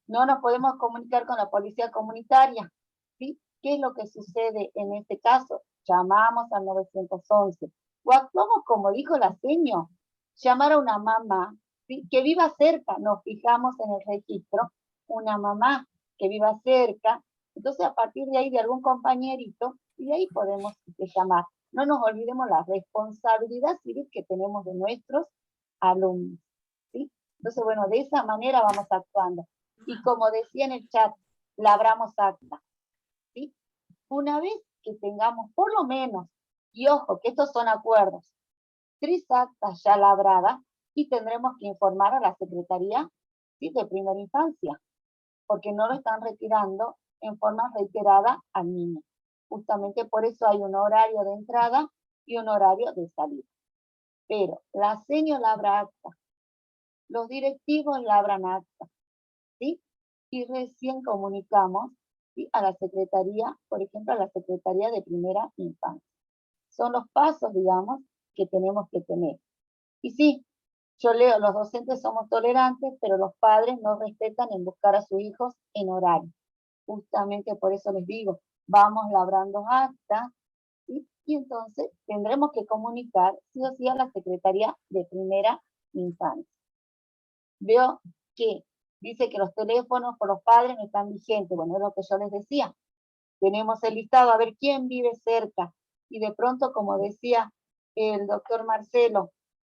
No nos podemos comunicar con la policía comunitaria, ¿sí? ¿Qué es lo que sucede en este caso? Llamamos al 911 o actuamos como dijo la seño, llamar a una mamá, ¿sí?, que viva cerca. Nos fijamos en el registro, una mamá que viva cerca, entonces a partir de ahí de algún compañerito, y de ahí podemos llamar. No nos olvidemos la responsabilidad civil que tenemos de nuestros alumnos, ¿sí? Entonces, bueno, de esa manera vamos actuando. Y como decía en el chat, labramos acta, ¿sí? Una vez que tengamos por lo menos, y ojo, que estos son acuerdos, 3 actas ya labradas, y tendremos que informar a la Secretaría, ¿sí?, de Primera Infancia, porque no lo están retirando en forma reiterada al niño. Justamente por eso hay un horario de entrada y un horario de salida. Pero la seño labra acta, los directivos labran acta, ¿sí? Y recién comunicamos, ¿sí?, a la Secretaría, por ejemplo, a la Secretaría de Primera Infancia. Son los pasos, digamos, que tenemos que tener. Y sí, yo leo, los docentes somos tolerantes, pero los padres no respetan en buscar a sus hijos en horario. Justamente por eso les digo, vamos labrando acta, ¿sí?, y entonces tendremos que comunicar sí o sí a la Secretaría de Primera Infancia. Veo que dice que los teléfonos por los padres no están vigentes. Bueno, es lo que yo les decía. Tenemos el listado a ver quién vive cerca. Y de pronto, como decía el doctor Marcelo,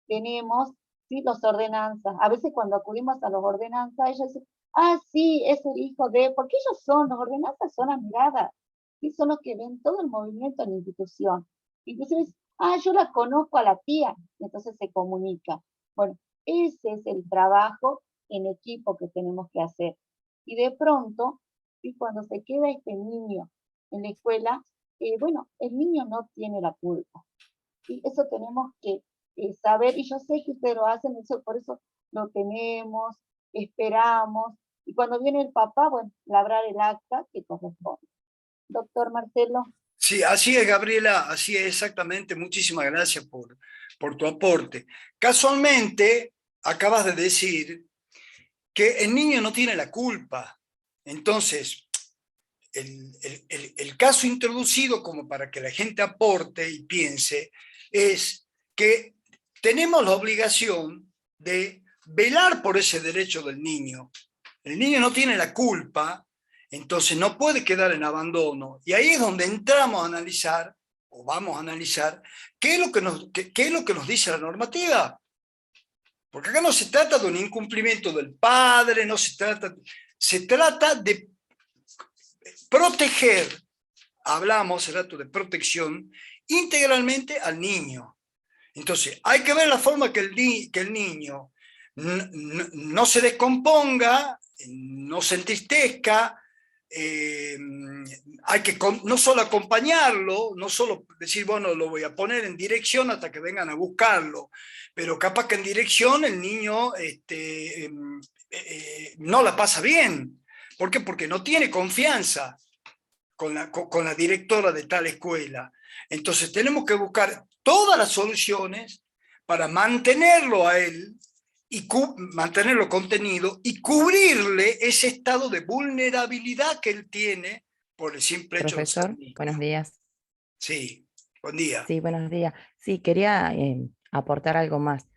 tenemos, ¿sí?, los ordenanzas. A veces cuando acudimos a los ordenanzas, ellos dicen, ah, sí, es el hijo de, porque ellos son, los ordenanzas son amigadas, ¿sí?, son los que ven todo el movimiento en la institución. Inclusive, ah, yo la conozco a la tía, entonces se comunica. Bueno, ese es el trabajo en equipo que tenemos que hacer. Y de pronto, ¿sí?, cuando se queda este niño en la escuela, bueno, el niño no tiene la culpa. ¿Sí? Eso tenemos que saber, y yo sé que ustedes lo hacen, eso, por eso lo tenemos, esperamos, y cuando viene el papá, bueno, labrar el acta que corresponde. Doctor Marcelo. Sí, así es, Gabriela, así es exactamente. Muchísimas gracias por tu aporte. Casualmente, acabas de decir que el niño no tiene la culpa. Entonces, el caso introducido, como para que la gente aporte y piense, es que tenemos la obligación de velar por ese derecho del niño. El niño no tiene la culpa, entonces no puede quedar en abandono. Y ahí es donde entramos a analizar, o vamos a analizar, qué es lo que nos dice la normativa. Porque acá no se trata de un incumplimiento del padre, se trata de proteger, hablamos hace rato de protección, integralmente al niño. Entonces, hay que ver la forma que el niño no se descomponga, no se entristezca, hay que no solo acompañarlo, no solo decir, bueno, lo voy a poner en dirección hasta que vengan a buscarlo, pero capaz que en dirección el niño no la pasa bien. ¿Por qué? Porque no tiene confianza con la directora de tal escuela. Entonces tenemos que buscar todas las soluciones para mantenerlo a él, y mantenerlo contenido y cubrirle ese estado de vulnerabilidad que él tiene por el simple hecho de ser Profesor, niño. buenos días. Sí, buen día. Sí, buenos días. Sí, quería aportar algo más.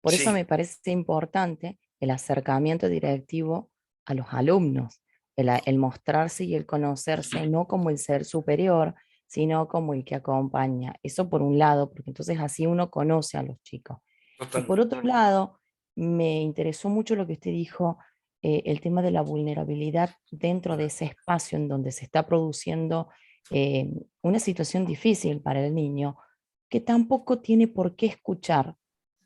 Por eso Sí. me parece importante el acercamiento directivo a los alumnos, el mostrarse y el conocerse no como el ser superior, sino como el que acompaña. Eso por un lado, porque entonces así uno conoce a los chicos. Y por otro lado, me interesó mucho lo que usted dijo, el tema de la vulnerabilidad dentro de ese espacio en donde se está produciendo una situación difícil para el niño, que tampoco tiene por qué escuchar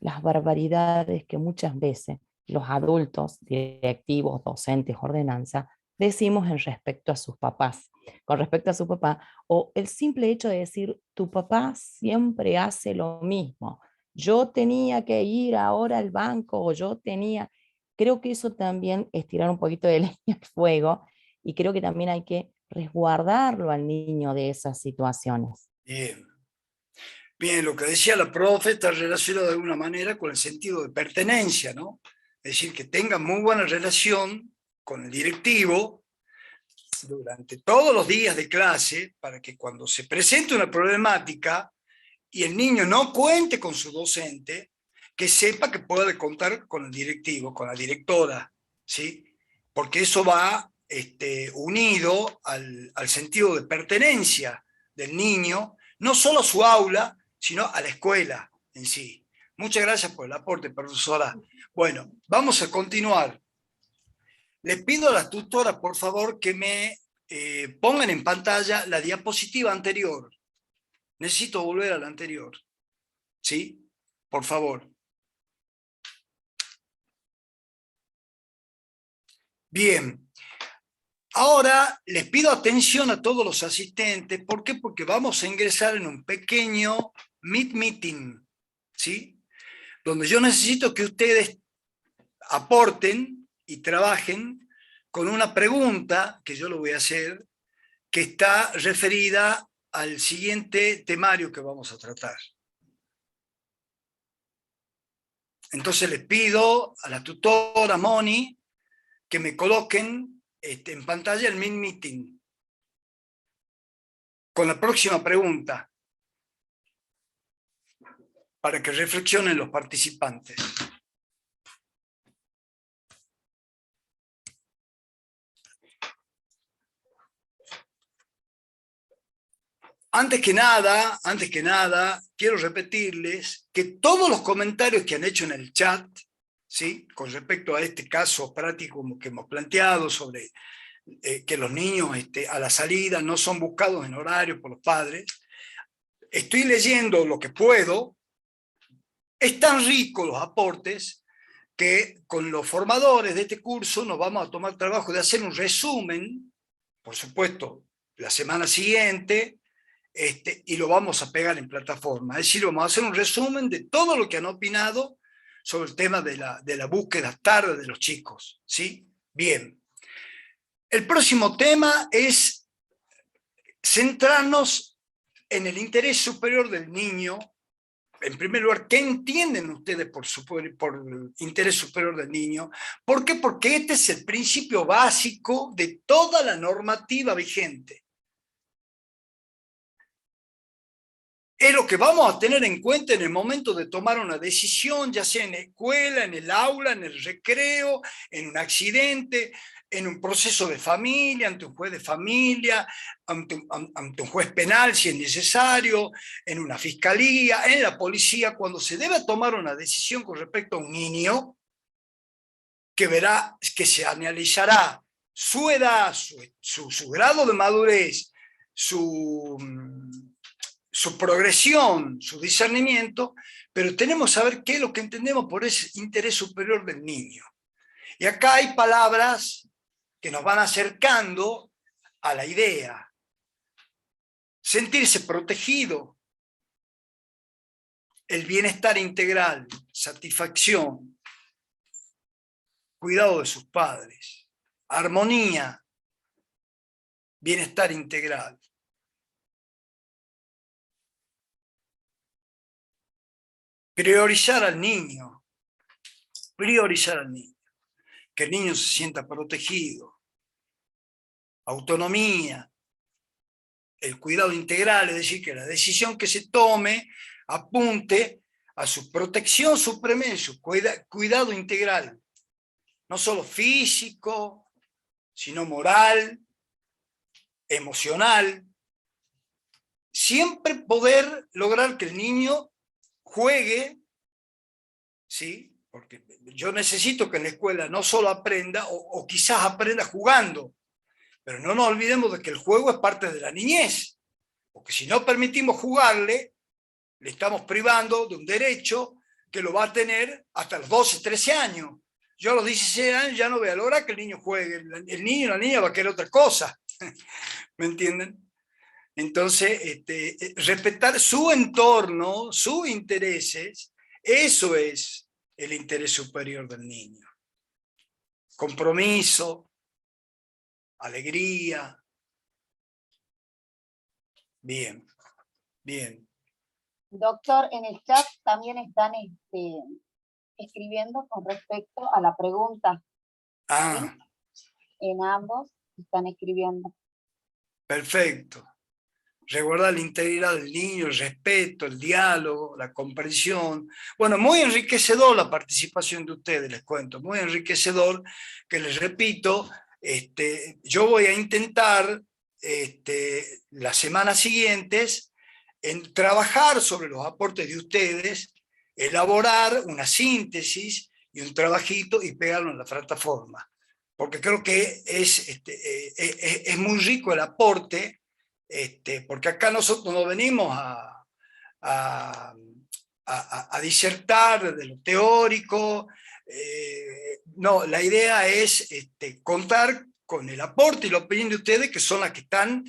las barbaridades que muchas veces los adultos, directivos, docentes, ordenanza, decimos en respecto a sus papás, con respecto a su papá, o el simple hecho de decir, tu papá siempre hace lo mismo, yo tenía que ir ahora al banco, o yo tenía, creo que eso también es tirar un poquito de leña al fuego, y creo que también hay que resguardarlo al niño de esas situaciones. Bien. Bien, lo que decía la profe está relacionado de alguna manera con el sentido de pertenencia, ¿no? Es decir, que tengan muy buena relación con el directivo durante todos los días de clase, para que cuando se presente una problemática y el niño no cuente con su docente, que sepa que puede contar con el directivo, con la directora, ¿sí? Porque eso va unido al sentido de pertenencia del niño, no solo a su aula, sino a la escuela en sí. Muchas gracias por el aporte, profesora. Bueno, vamos a continuar. Les pido a las tutoras, por favor, que me pongan en pantalla la diapositiva anterior. Necesito volver a la anterior. ¿Sí? Por favor. Bien. Ahora les pido atención a todos los asistentes. ¿Por qué? Porque vamos a ingresar en un pequeño meeting, ¿sí? Donde yo necesito que ustedes aporten y trabajen con una pregunta que yo lo voy a hacer, que está referida al siguiente temario que vamos a tratar. Entonces les pido a la tutora Moni que me coloquen en pantalla el meeting con la próxima pregunta para que reflexionen los participantes. Antes que nada, quiero repetirles que todos los comentarios que han hecho en el chat, ¿sí? Con respecto a este caso práctico que hemos planteado sobre que los niños a la salida no son buscados en horario por los padres, estoy leyendo lo que puedo. Es tan rico los aportes que con los formadores de este curso nos vamos a tomar trabajo de hacer un resumen, por supuesto, la semana siguiente, y lo vamos a pegar en plataforma. Es decir, vamos a hacer un resumen de todo lo que han opinado sobre el tema de la búsqueda tarde de los chicos, ¿sí? Bien. El próximo tema es centrarnos en el interés superior del niño en primer lugar, ¿qué entienden ustedes por interés superior del niño? ¿Por qué? Porque este es el principio básico de toda la normativa vigente. Es lo que vamos a tener en cuenta en el momento de tomar una decisión, ya sea en la escuela, en el aula, en el recreo, en un accidente, en un proceso de familia, ante un juez de familia, ante un juez penal si es necesario, en una fiscalía, en la policía, cuando se debe tomar una decisión con respecto a un niño, que se analizará su edad, su grado de madurez, su progresión, su discernimiento, pero tenemos que saber qué es lo que entendemos por ese interés superior del niño. Y acá hay palabras que nos van acercando a la idea. Sentirse protegido, el bienestar integral, satisfacción, cuidado de sus padres, armonía, bienestar integral. Priorizar al niño, que el niño se sienta protegido, autonomía, el cuidado integral, es decir, que la decisión que se tome apunte a su protección suprema y su cuidado integral, no solo físico, sino moral, emocional, siempre poder lograr que el niño juegue, ¿sí? Porque yo necesito que en la escuela no solo aprenda, o quizás aprenda jugando, pero no nos olvidemos de que el juego es parte de la niñez, porque si no permitimos jugarle, le estamos privando de un derecho que lo va a tener hasta los 12, 13 años. Yo a los 16 años ya no voy a lograr que el niño juegue, el niño o la niña va a querer otra cosa, ¿me entienden? Entonces, respetar su entorno, sus intereses, eso es el interés superior del niño. Compromiso, alegría. Bien, bien. Doctor, en el chat también están escribiendo con respecto a la pregunta. Ah, ¿Sí? En ambos están escribiendo. perfecto. Resguardar la integridad del niño, el respeto, el diálogo, la comprensión. Bueno, muy enriquecedor la participación de ustedes, les cuento, muy enriquecedor, que les repito, yo voy a intentar las semanas siguientes en trabajar sobre los aportes de ustedes, elaborar una síntesis y un trabajito y pegarlo en la plataforma, porque creo que es muy rico el aporte. Porque acá nosotros no venimos a disertar de lo teórico, no, la idea es contar con el aporte y la opinión de ustedes, que son las que están,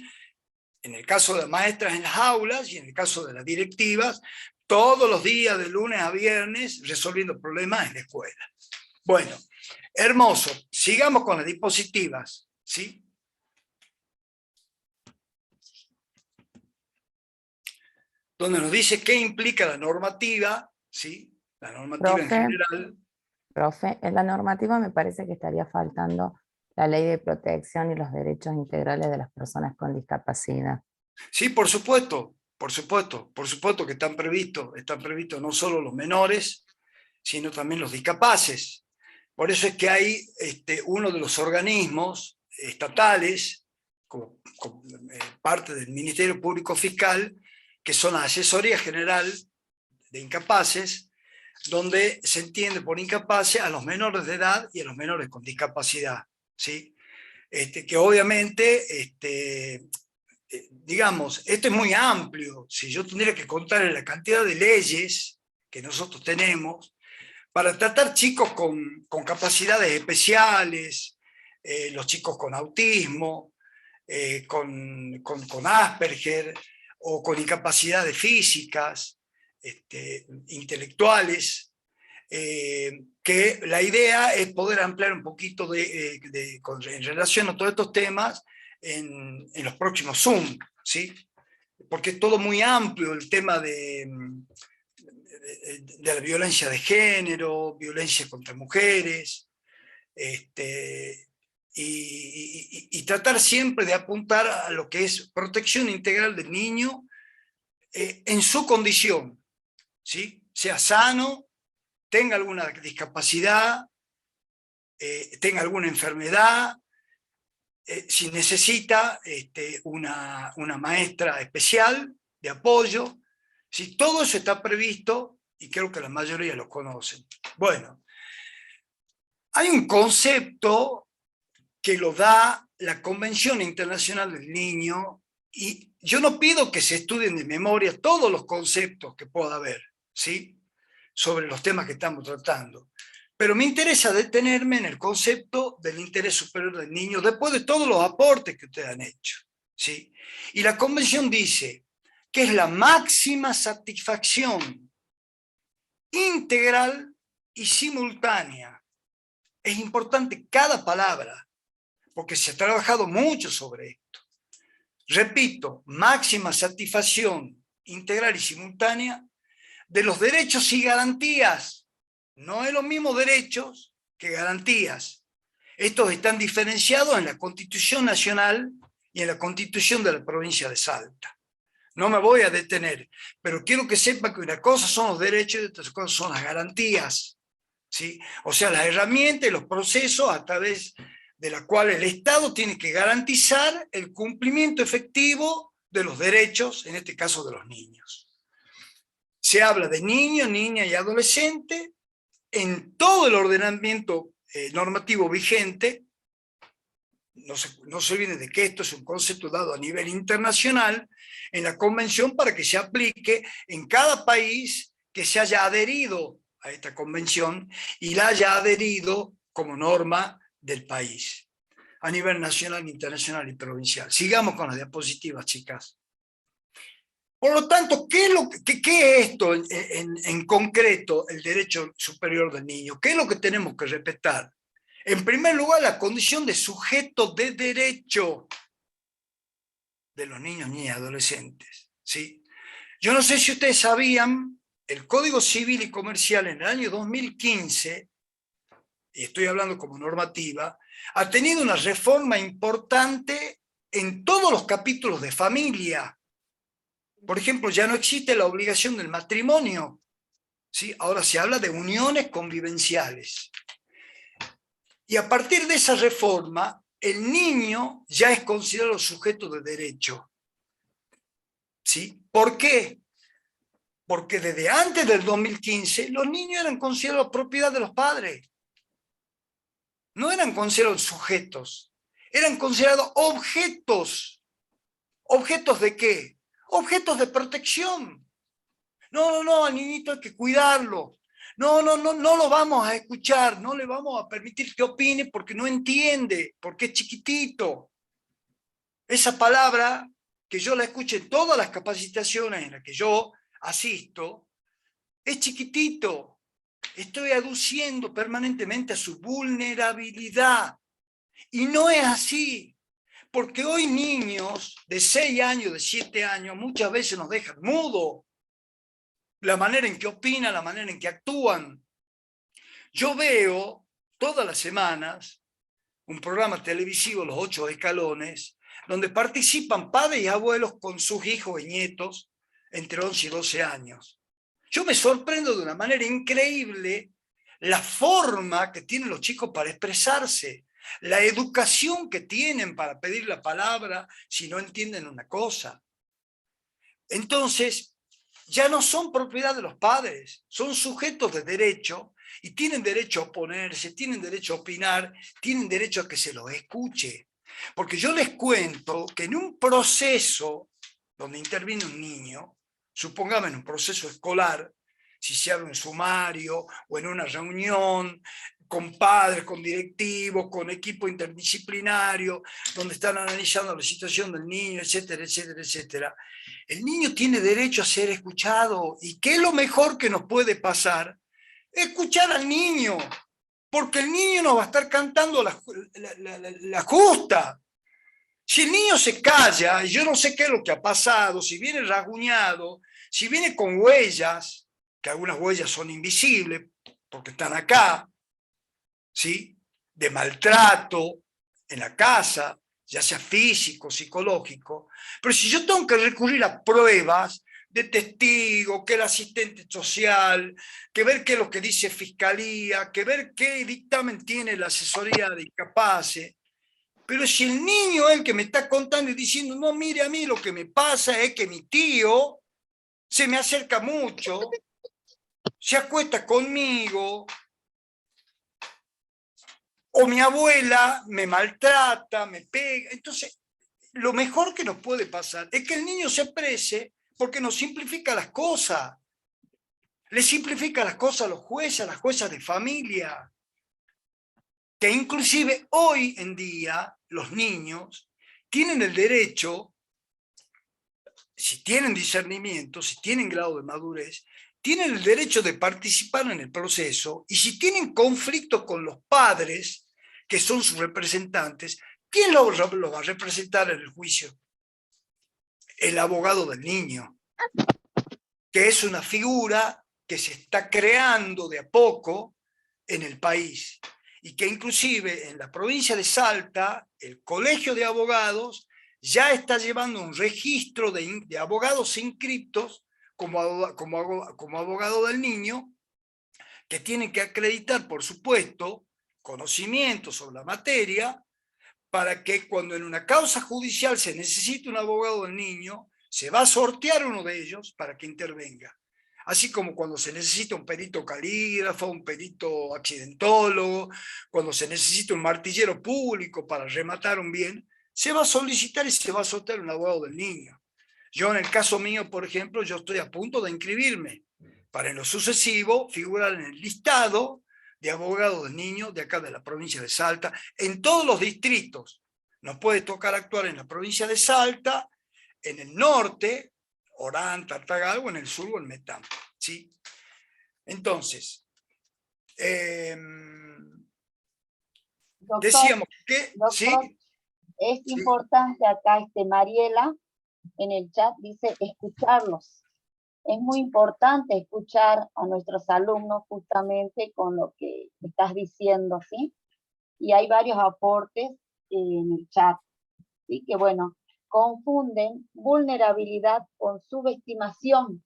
en el caso de las maestras en las aulas y en el caso de las directivas, todos los días de lunes a viernes resolviendo problemas en la escuela. Bueno, hermoso, sigamos con las diapositivas, ¿sí? Donde nos dice qué implica la normativa, ¿sí? La normativa en general. Profe, en la normativa me parece que estaría faltando la ley de protección y los derechos integrales de las personas con discapacidad. Sí, por supuesto que están previstos no solo los menores, sino también los discapaces. Por eso es que hay uno de los organismos estatales, como parte del Ministerio Público Fiscal, que son la Asesoría General de Incapaces, donde se entiende por incapaces a los menores de edad y a los menores con discapacidad, ¿sí? Que obviamente, digamos, esto es muy amplio. Si yo tendría que contar la cantidad de leyes que nosotros tenemos para tratar chicos con capacidades especiales, los chicos con autismo, con Asperger, o con incapacidades físicas, intelectuales, que la idea es poder ampliar un poquito en relación a todos estos temas en los próximos Zoom, ¿sí? Porque es todo muy amplio el tema de de la violencia de género, violencia contra mujeres, y tratar siempre de apuntar a lo que es protección integral del niño en su condición, ¿sí? Sea sano, tenga alguna discapacidad, tenga alguna enfermedad, si necesita una maestra especial de apoyo, si todo eso está previsto, y creo que la mayoría lo conocen. Bueno, hay un concepto que lo da la Convención Internacional del Niño, y yo no pido que se estudien de memoria todos los conceptos que pueda haber, ¿sí?, sobre los temas que estamos tratando, pero me interesa detenerme en el concepto del interés superior del niño después de todos los aportes que ustedes han hecho, ¿sí? Y la Convención dice que es la máxima satisfacción integral y simultánea. Es importante cada palabra, porque se ha trabajado mucho sobre esto. Repito, máxima satisfacción integral y simultánea de los derechos y garantías. No es lo mismo derechos que garantías. Estos están diferenciados en la Constitución Nacional y en la Constitución de la provincia de Salta. No me voy a detener, pero quiero que sepa que una cosa son los derechos y otras cosas son las garantías, ¿sí? O sea, las herramientas y los procesos a través de la cual el Estado tiene que garantizar el cumplimiento efectivo de los derechos, en este caso de los niños. Se habla de niño, niña y adolescente en todo el ordenamiento normativo vigente. No se olvide de que esto es un concepto dado a nivel internacional en la Convención para que se aplique en cada país que se haya adherido a esta Convención y la haya adherido como norma del país, a nivel nacional, internacional y provincial. Sigamos con las diapositivas, chicas. Por lo tanto, ¿qué es esto en concreto, el derecho superior del niño? ¿Qué es lo que tenemos que respetar? En primer lugar, la condición de sujeto de derecho de los niños, niñas y adolescentes, ¿sí? Yo no sé si ustedes sabían, el Código Civil y Comercial en el año 2015, y estoy hablando como normativa, ha tenido una reforma importante en todos los capítulos de familia. Por ejemplo, ya no existe la obligación del matrimonio, ¿sí? Ahora se habla de uniones convivenciales. Y a partir de esa reforma, el niño ya es considerado sujeto de derecho, ¿sí? ¿Por qué? Porque desde antes del 2015 los niños eran considerados propiedad de los padres. No eran considerados sujetos, eran considerados objetos. ¿Objetos de qué? Objetos de protección. No, al niñito hay que cuidarlo. No lo vamos a escuchar, no le vamos a permitir que opine porque no entiende, porque es chiquitito. Esa palabra, que yo la escucho en todas las capacitaciones en las que yo asisto, es chiquitito. Estoy aduciendo permanentemente a su vulnerabilidad. Y no es así. Porque hoy niños de 6 años, de 7 años, muchas veces nos dejan mudo. La manera en que opinan, la manera en que actúan. Yo veo todas las semanas un programa televisivo, Los 8 Escalones, donde participan padres y abuelos con sus hijos y nietos entre 11 y 12 años. Yo me sorprendo de una manera increíble la forma que tienen los chicos para expresarse, la educación que tienen para pedir la palabra si no entienden una cosa. Entonces, ya no son propiedad de los padres, son sujetos de derecho y tienen derecho a oponerse, tienen derecho a opinar, tienen derecho a que se los escuche. Porque yo les cuento que en un proceso donde interviene un niño, supongamos en un proceso escolar, si se abre un sumario o en una reunión con padres, con directivos, con equipo interdisciplinario, donde están analizando la situación del niño, etcétera, etcétera, etcétera. El niño tiene derecho a ser escuchado. ¿Y qué es lo mejor que nos puede pasar? Escuchar al niño, porque el niño nos va a estar cantando la justa. Si el niño se calla, y yo no sé qué es lo que ha pasado, si viene rasguñado, si viene con huellas, que algunas huellas son invisibles porque están acá, ¿sí? De maltrato en la casa, ya sea físico, psicológico, pero si yo tengo que recurrir a pruebas de testigo, que el asistente social, que ver qué es lo que dice Fiscalía, que ver qué dictamen tiene la asesoría de incapaces, pero si el niño es el que me está contando y diciendo, no, mire, a mí lo que me pasa es que mi tío se me acerca mucho, se acuesta conmigo, o mi abuela me maltrata, me pega. Entonces, lo mejor que nos puede pasar es que el niño se exprese porque nos simplifica las cosas. Le simplifica las cosas a los jueces, a las juezas de familia. Que inclusive hoy en día los niños tienen el derecho, si tienen discernimiento, si tienen grado de madurez, tienen el derecho de participar en el proceso, y si tienen conflicto con los padres, que son sus representantes, ¿quién los va a representar en el juicio? El abogado del niño, que es una figura que se está creando de a poco en el país, y que inclusive en la provincia de Salta, el Colegio de Abogados ya está llevando un registro de abogados inscriptos como abogado del niño, que tienen que acreditar, por supuesto, conocimientos sobre la materia, para que cuando en una causa judicial se necesite un abogado del niño, se va a sortear uno de ellos para que intervenga. Así como cuando se necesita un perito calígrafo, un perito accidentólogo, cuando se necesita un martillero público para rematar un bien, se va a solicitar y se va a sortear un abogado del niño. Yo en el caso mío, por ejemplo, yo estoy a punto de inscribirme para en lo sucesivo figurar en el listado de abogados del niño de acá de la provincia de Salta, en todos los distritos. Nos puede tocar actuar en la provincia de Salta, en el norte, Orán, Tartagal, o en el sur o en Metampo, ¿sí? Entonces, Doctor, decíamos que... doctor, ¿sí? es Sí. importante acá, Mariela, en el chat dice escucharlos. Es muy importante escuchar a nuestros alumnos justamente con lo que estás diciendo, ¿sí? Y hay varios aportes en el chat, ¿sí? Que bueno, confunden vulnerabilidad con subestimación,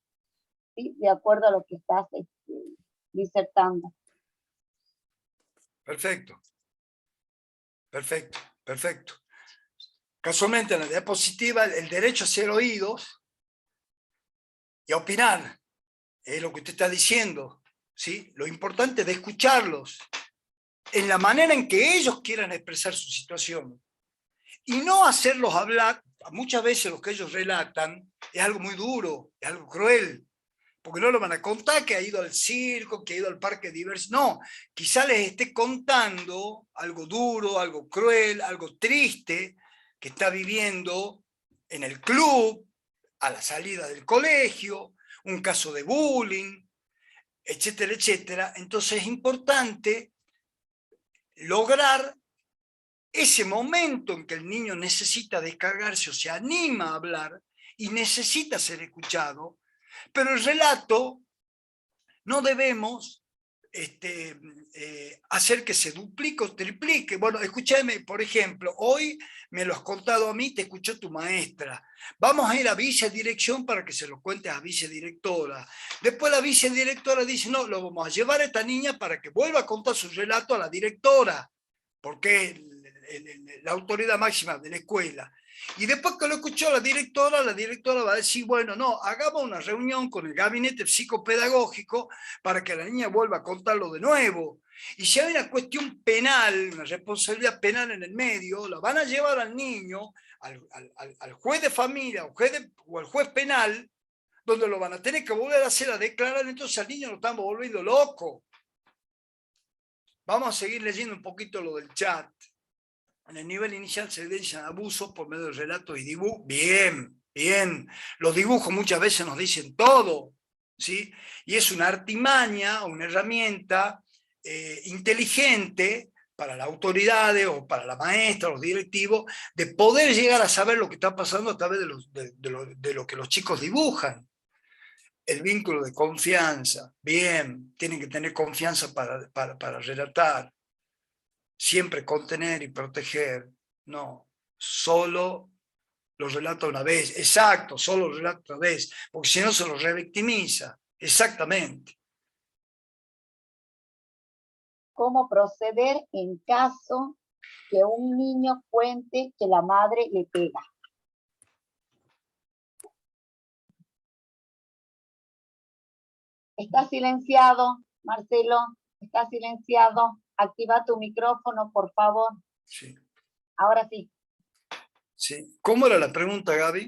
¿sí? De acuerdo a lo que estás disertando. Perfecto. Perfecto, perfecto. Casualmente en la diapositiva, el derecho a ser oídos y a opinar, es lo que usted está diciendo, ¿sí? Lo importante es de escucharlos en la manera en que ellos quieran expresar su situación y no hacerlos hablar. Muchas veces lo que ellos relatan es algo muy duro, es algo cruel, porque no lo van a contar que ha ido al circo, que ha ido al parque de diversión. No, quizá les esté contando algo duro, algo cruel, algo triste que está viviendo en el club, a la salida del colegio, un caso de bullying, etcétera, etcétera. Entonces es importante lograr ese momento en que el niño necesita descargarse o se anima a hablar y necesita ser escuchado, pero el relato no debemos hacer que se duplique o triplique. Bueno, escúchame, por ejemplo, hoy me lo has contado a mí, te escuchó tu maestra. Vamos a ir a vicedirección para que se lo cuentes a vicedirectora. Después la vicedirectora dice, no, lo vamos a llevar a esta niña para que vuelva a contar su relato a la directora, porque es la autoridad máxima de la escuela. Y después que lo escuchó la directora va a decir, bueno, no, hagamos una reunión con el gabinete psicopedagógico para que la niña vuelva a contarlo de nuevo. Y si hay una cuestión penal, una responsabilidad penal en el medio, la van a llevar al niño, al juez de familia o al juez penal, donde lo van a tener que volver a hacer a declarar. Entonces al niño lo estamos volviendo loco. Vamos a seguir leyendo un poquito lo del chat. En el nivel inicial se evidencian abusos por medio de relatos y dibujos. Bien, bien. Los dibujos muchas veces nos dicen todo, ¿sí? Y es una artimaña, una herramienta inteligente para las autoridades o para la maestra, los directivos, de poder llegar a saber lo que está pasando a través de lo que los chicos dibujan. el vínculo de confianza. Bien, tienen que tener confianza para relatar. Siempre contener y proteger. No, solo lo relata una vez. Exacto, solo lo relata una vez, porque si no se lo revictimiza. Exactamente. ¿Cómo proceder en caso que un niño cuente que la madre le pega? Está silenciado, Marcelo, está silenciado. Activa tu micrófono, por favor. Sí. Ahora sí. Sí. ¿Cómo era la pregunta, Gaby?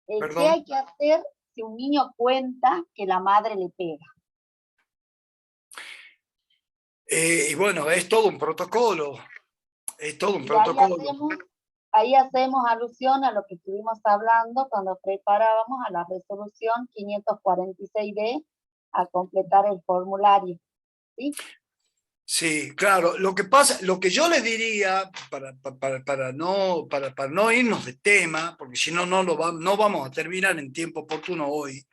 ¿Qué Perdón. hay que hacer si un niño cuenta que la madre le pega? Y bueno, es todo un protocolo. Es todo un Y protocolo. ahí hacemos alusión a lo que estuvimos hablando cuando preparábamos a la resolución 546D a completar el formulario. ¿Sí? Sí, claro. Lo que pasa, lo que yo le diría, para no irnos de tema, porque si no, no vamos a terminar en tiempo oportuno hoy,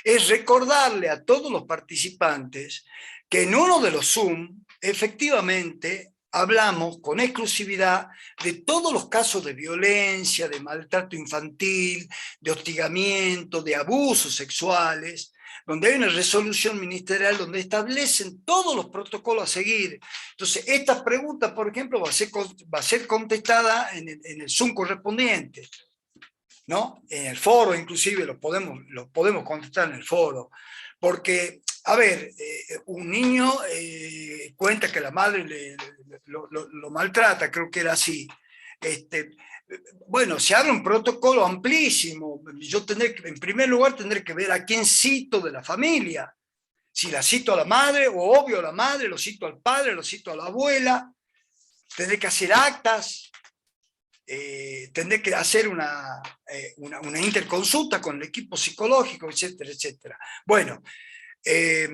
es recordarle a todos los participantes que en uno de los Zoom, efectivamente, hablamos con exclusividad de todos los casos de violencia, de maltrato infantil, de hostigamiento, de abusos sexuales, donde hay una resolución ministerial donde establecen todos los protocolos a seguir. Entonces, esta pregunta, por ejemplo, va a ser contestada en el Zoom correspondiente, ¿no? En el foro, inclusive, lo podemos contestar en el foro. Porque, a ver, un niño cuenta que la madre lo maltrata, creo que era así. Bueno, se abre un protocolo amplísimo. Yo en primer lugar, tendré que ver a quién cito de la familia. Si la cito a la madre, o obvio a la madre, lo cito al padre, lo cito a la abuela. Tendré que hacer actas. Tendré que hacer una interconsulta con el equipo psicológico, etcétera, etcétera. Bueno, es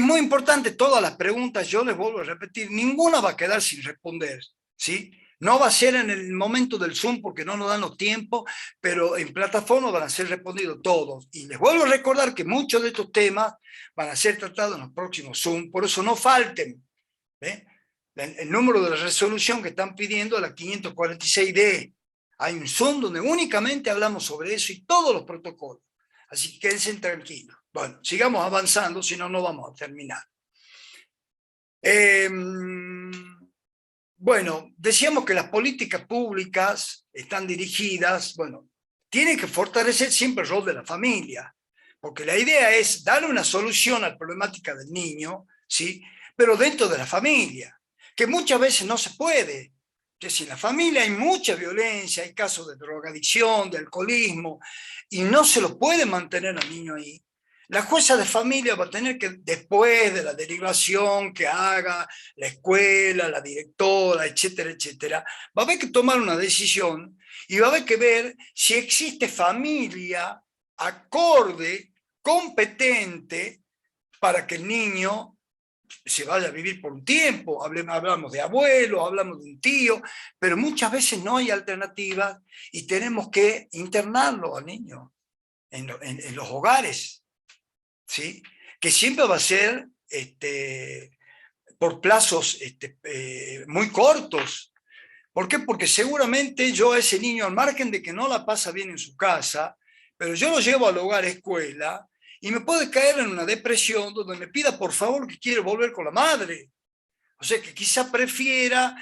muy importante todas las preguntas, yo les vuelvo a repetir, ninguna va a quedar sin responder, ¿sí? No va a ser en el momento del Zoom porque no nos dan los tiempos, pero en plataforma van a ser respondidos todos. Y les vuelvo a recordar que muchos de estos temas van a ser tratados en los próximos Zoom, por eso no falten. ¿Ve? El número de la resolución que están pidiendo es la 546D. Hay un Zoom donde únicamente hablamos sobre eso y todos los protocolos. Así que quédense tranquilos. Bueno, sigamos avanzando, si no, no vamos a terminar. Bueno, decíamos que las políticas públicas están dirigidas, bueno, tienen que fortalecer siempre el rol de la familia, porque la idea es dar una solución a la problemática del niño, ¿sí? Pero dentro de la familia, que muchas veces no se puede. Que si en la familia hay mucha violencia, hay casos de drogadicción, de alcoholismo, y no se lo puede mantener al niño ahí, la jueza de familia va a tener que, después de la derivación que haga la escuela, la directora, etcétera, etcétera, va a haber que tomar una decisión y va a haber que ver si existe familia acorde, competente, para que el niño se vaya a vivir por un tiempo. Hablamos de abuelos, hablamos de un tío, pero muchas veces no hay alternativas y tenemos que internarlo al niño en los hogares. ¿Sí? Que siempre va a ser por plazos muy cortos. ¿Por qué? Porque seguramente yo a ese niño, al margen de que no la pasa bien en su casa, pero yo lo llevo al hogar escuela y me puede caer en una depresión donde me pida por favor que quiere volver con la madre. O sea, que quizá prefiera,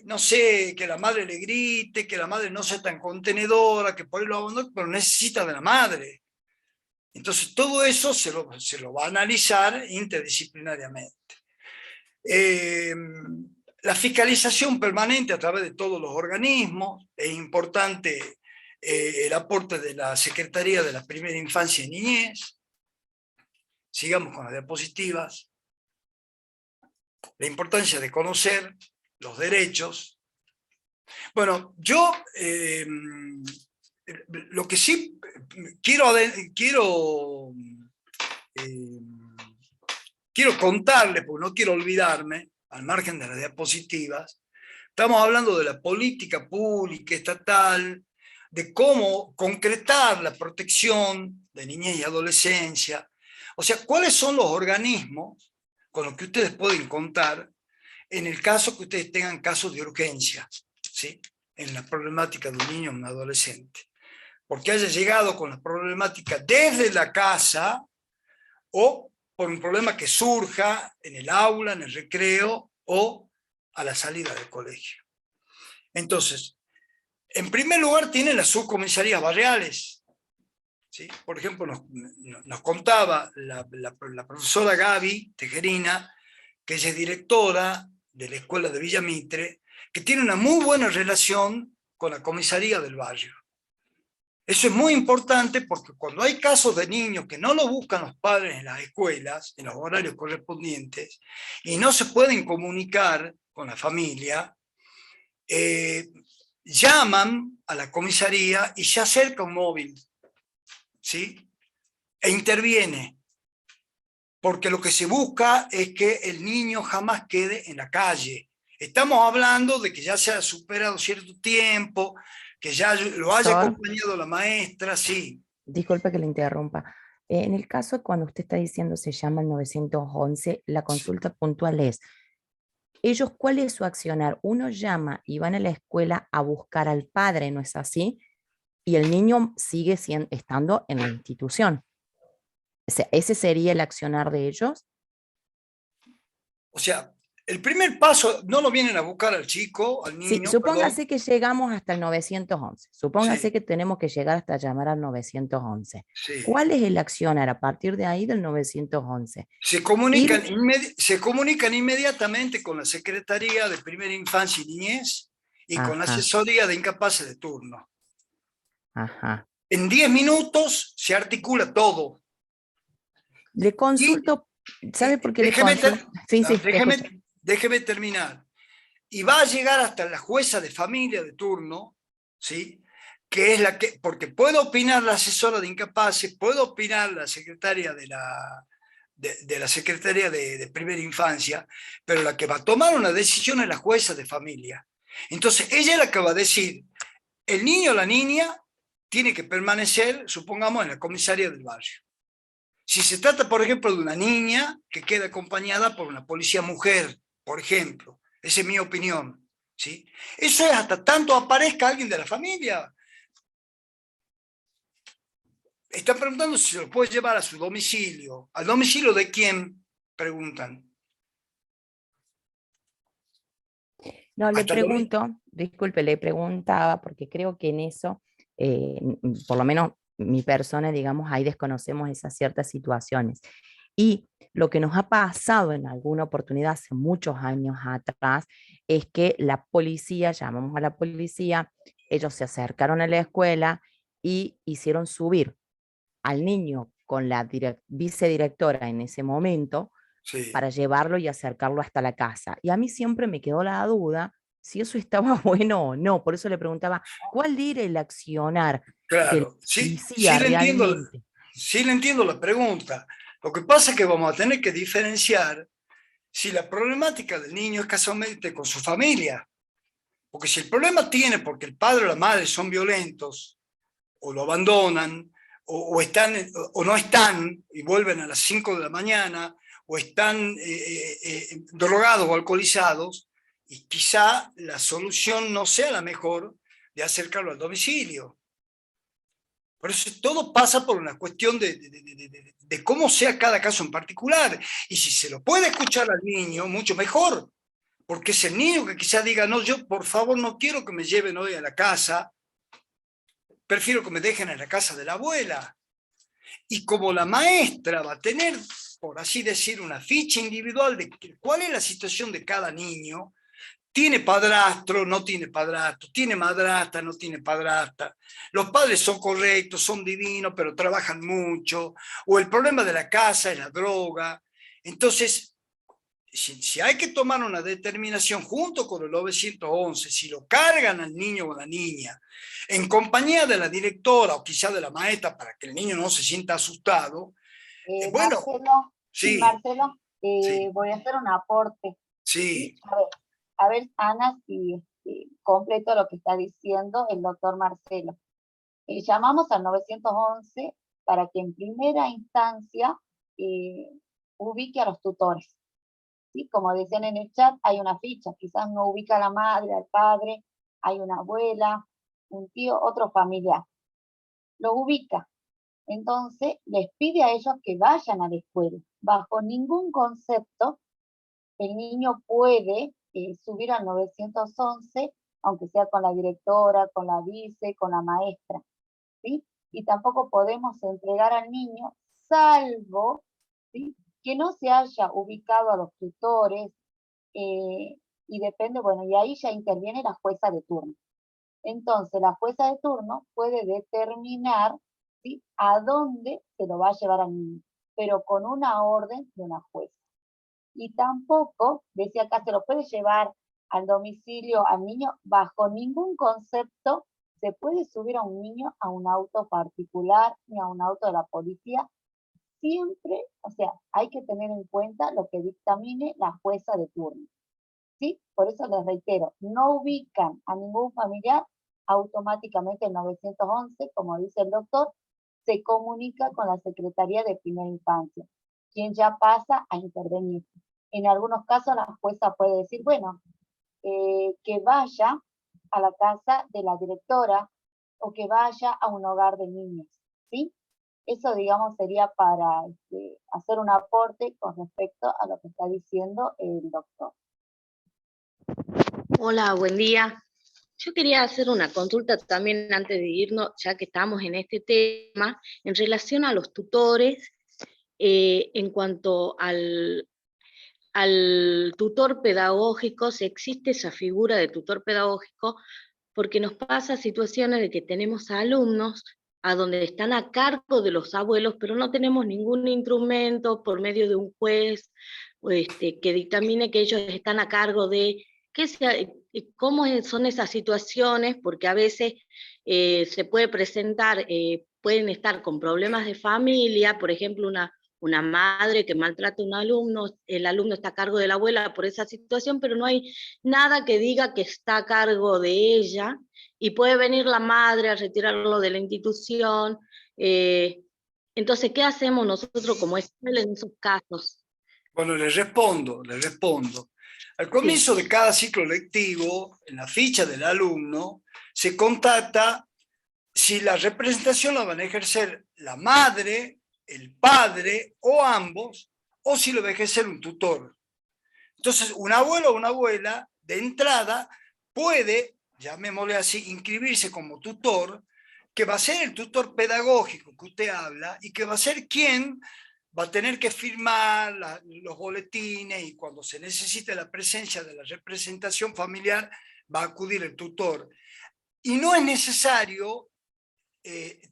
no sé, que la madre le grite, que la madre no sea tan contenedora, que por él lo abandone, pero necesita de la madre. Entonces, todo eso se lo va a analizar interdisciplinariamente. La fiscalización permanente a través de todos los organismos, es importante el aporte de la Secretaría de la Primera Infancia y Niñez. Sigamos con las diapositivas. La importancia de conocer los derechos. Bueno, yo lo que sí quiero contarles, porque no quiero olvidarme, al margen de las diapositivas, estamos hablando de la política pública estatal, de cómo concretar la protección de niñez y adolescencia. O sea, ¿cuáles son los organismos con los que ustedes pueden contar en el caso que ustedes tengan casos de urgencia, ¿sí?, en la problemática de un niño o un adolescente? Porque haya llegado con la problemática desde la casa o por un problema que surja en el aula, en el recreo o a la salida del colegio. Entonces, en primer lugar tienen las subcomisarías barriales, ¿sí? Por ejemplo, nos contaba la profesora Gaby Tejerina, que ella es directora de la escuela de Villa Mitre, que tiene una muy buena relación con la comisaría del barrio. Eso es muy importante porque cuando hay casos de niños que no lo buscan los padres en las escuelas, en los horarios correspondientes, y no se pueden comunicar con la familia, llaman a la comisaría y se acerca un móvil, ¿sí?, e interviene. Porque lo que se busca es que el niño jamás quede en la calle. Estamos hablando de que ya se ha superado cierto tiempo, que ya lo haya Profesor, acompañado la maestra, sí. disculpe que le interrumpa. En el caso de cuando usted está diciendo se llama el 911, la consulta puntual es, ellos, ¿cuál es su accionar? Uno llama y van a la escuela a buscar al padre, ¿no es así? Y el niño sigue estando en la institución. ¿Ese sería el accionar de ellos? O sea, el primer paso, no lo vienen a buscar al chico, al Sí, niño, supóngase perdón. que llegamos hasta el 911. Supóngase Sí, que tenemos que llegar hasta llamar al 911. sí. ¿Cuál es el accionar a partir de ahí del 911? Se Ir, comunican inmediatamente con la Secretaría de Primera Infancia y Niñez y con la ajá, asesoría de incapaces de turno. ajá. En 10 minutos se articula todo. Le Y, consulto, ¿sabe por qué le déjeme, consulto? Sí, sí, te escucho. déjeme terminar. Y va a llegar hasta la jueza de familia de turno, ¿sí?, que es la que, porque puede opinar la asesora de incapaces, puede opinar la secretaria de la Secretaría de Primera Infancia, pero la que va a tomar una decisión es la jueza de familia. Entonces, ella es la que va a decir, el niño o la niña tiene que permanecer, supongamos, en la comisaría del barrio. Si se trata, por ejemplo, de una niña que queda acompañada por una policía mujer, por ejemplo, esa es mi opinión, ¿sí? Eso es hasta tanto aparezca alguien de la familia. Están preguntando si se lo puede llevar a su domicilio. ¿Al domicilio de quién? Preguntan. No, le Hasta el domi- pregunto, disculpe, le preguntaba, porque creo que en eso, por lo menos mi persona, digamos, ahí desconocemos esas ciertas situaciones. Y lo que nos ha pasado en alguna oportunidad hace muchos años atrás es que la policía, llamamos a la policía, ellos se acercaron a la escuela y hicieron subir al niño con la vicedirectora en ese momento Sí, para llevarlo y acercarlo hasta la casa. Y a mí siempre me quedó la duda si eso estaba bueno o no. Por eso le preguntaba, ¿cuál era el accionar de la claro. Sí, policía realmente? sí le entiendo la pregunta. Lo que pasa es que vamos a tener que diferenciar si la problemática del niño es casualmente con su familia. Porque si el problema tiene porque el padre o la madre son violentos, o lo abandonan, o no están y vuelven a las 5 de la mañana, o están drogados o alcoholizados, y quizá la solución no sea la mejor de acercarlo al domicilio. Por eso todo pasa por una cuestión de cómo sea cada caso en particular. Y si se lo puede escuchar al niño, mucho mejor. Porque es el niño que quizá diga, no, yo por favor no quiero que me lleven hoy a la casa, prefiero que me dejen en la casa de la abuela. Y como la maestra va a tener, por así decir, una ficha individual de cuál es la situación de cada niño, tiene padrastro, no tiene padrastro, tiene madrastra, no tiene padrastra, los padres son correctos, son divinos, pero trabajan mucho, o el problema de la casa es la droga. Entonces, si hay que tomar una determinación junto con el 911, si lo cargan al niño o a la niña, en compañía de la directora o quizá de la maestra para que el niño no se sienta asustado, bueno, Marcelo, sí, sí, Marcelo, sí, voy a hacer un aporte. ¿Sí? sí, A ver, Ana, si completo lo que está diciendo el doctor Marcelo. llamamos al 911 para que en primera instancia ubique a los tutores. ¿Sí? Como decían en el chat, hay una ficha, quizás no ubica a la madre, al padre, hay una abuela, un tío, otro familiar. Lo ubica. Entonces, les pide a ellos que vayan a la escuela. Bajo ningún concepto, el niño puede subir al 911, aunque sea con la directora, con la vice, con la maestra, ¿sí? Y tampoco podemos entregar al niño, salvo, ¿sí?, que no se haya ubicado a los tutores, y depende, bueno, y ahí ya interviene la jueza de turno. Entonces, la jueza de turno puede determinar, ¿sí?, a dónde se lo va a llevar al niño, pero con una orden de una jueza. Y tampoco, decía acá, se lo puede llevar al domicilio al niño, bajo ningún concepto se puede subir a un niño a un auto particular ni a un auto de la policía. Siempre, o sea, hay que tener en cuenta lo que dictamine la jueza de turno. ¿Sí? Por eso les reitero, no ubican a ningún familiar, automáticamente el 911, como dice el doctor, se comunica con la Secretaría de Primera Infancia, quien ya pasa a intervenir. En algunos casos la jueza puede decir, bueno, que vaya a la casa de la directora o que vaya a un hogar de niños, ¿sí? Eso, digamos, sería para hacer un aporte con respecto a lo que está diciendo el doctor. Hola, buen día. Yo quería hacer una consulta también antes de irnos, ya que estamos en este tema, en relación a los tutores, en cuanto al tutor pedagógico, si existe esa figura de tutor pedagógico, porque nos pasa situaciones de que tenemos alumnos a donde están a cargo de los abuelos, pero no tenemos ningún instrumento por medio de un juez que dictamine que ellos están a cargo de cómo son esas situaciones, porque a veces se puede presentar, pueden estar con problemas de familia, por ejemplo, una madre que maltrata a un alumno, el alumno está a cargo de la abuela por esa situación, pero no hay nada que diga que está a cargo de ella, y puede venir la madre a retirarlo de la institución. Entonces, ¿qué hacemos nosotros como escuela en esos casos? Bueno, les respondo. Al comienzo de cada ciclo lectivo, en la ficha del alumno, se contacta si la representación la van a ejercer la madre, el padre o ambos, o si lo va a ejercer un tutor. Entonces, un abuelo o una abuela, de entrada, puede, llamémosle así, inscribirse como tutor, que va a ser el tutor pedagógico que usted habla, y que va a ser quien va a tener que firmar los boletines, y cuando se necesite la presencia de la representación familiar, va a acudir el tutor. Y no es necesario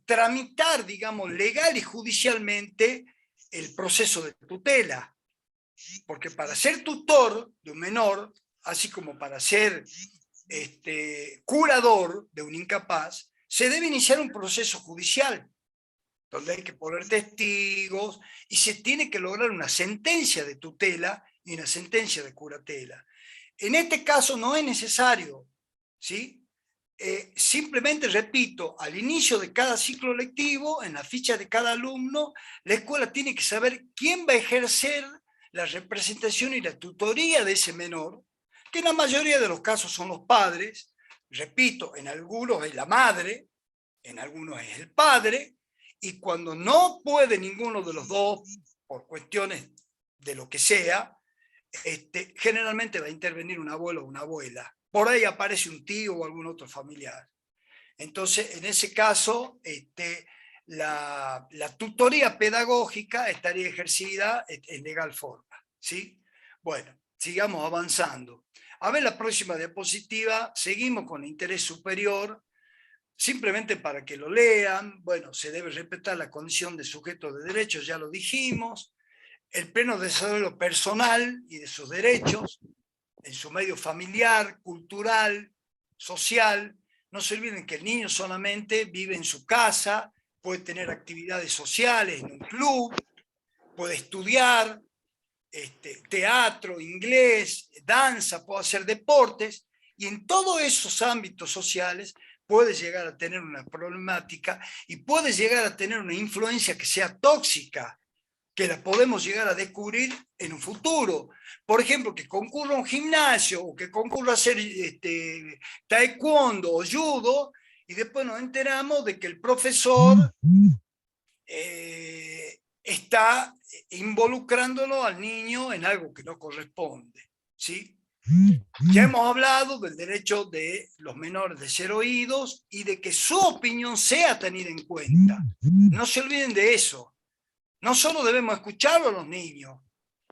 tramitar, digamos, legal y judicialmente el proceso de tutela, porque para ser tutor de un menor, así como para ser curador de un incapaz, se debe iniciar un proceso judicial, donde hay que poner testigos, y se tiene que lograr una sentencia de tutela y una sentencia de curatela. En este caso no es necesario, ¿sí? Simplemente, repito, al inicio de cada ciclo lectivo, en la ficha de cada alumno, la escuela tiene que saber quién va a ejercer la representación y la tutoría de ese menor, que en la mayoría de los casos son los padres. Repito, en algunos es la madre, en algunos es el padre, y cuando no puede ninguno de los dos, por cuestiones de lo que sea, generalmente va a intervenir un abuelo o una abuela. Por ahí aparece un tío o algún otro familiar. Entonces, en ese caso, la tutoría pedagógica estaría ejercida en legal forma, ¿sí? Bueno, sigamos avanzando. A ver la próxima diapositiva. Seguimos con interés superior. Simplemente para que lo lean, bueno, se debe respetar la condición de sujeto de derechos, ya lo dijimos, el pleno desarrollo personal y de sus derechos, en su medio familiar, cultural, social. No se olviden que el niño solamente vive en su casa, puede tener actividades sociales en un club, puede estudiar teatro, inglés, danza, puede hacer deportes, y en todos esos ámbitos sociales puede llegar a tener una problemática y puede llegar a tener una influencia que sea tóxica, que la podemos llegar a descubrir en un futuro. Por ejemplo, que concurra a un gimnasio o que concurra a hacer taekwondo o judo y después nos enteramos de que el profesor está involucrándolo al niño en algo que no corresponde, ¿sí? Ya hemos hablado del derecho de los menores de ser oídos y de que su opinión sea tenida en cuenta. No se olviden de eso. No solo debemos escucharlo a los niños,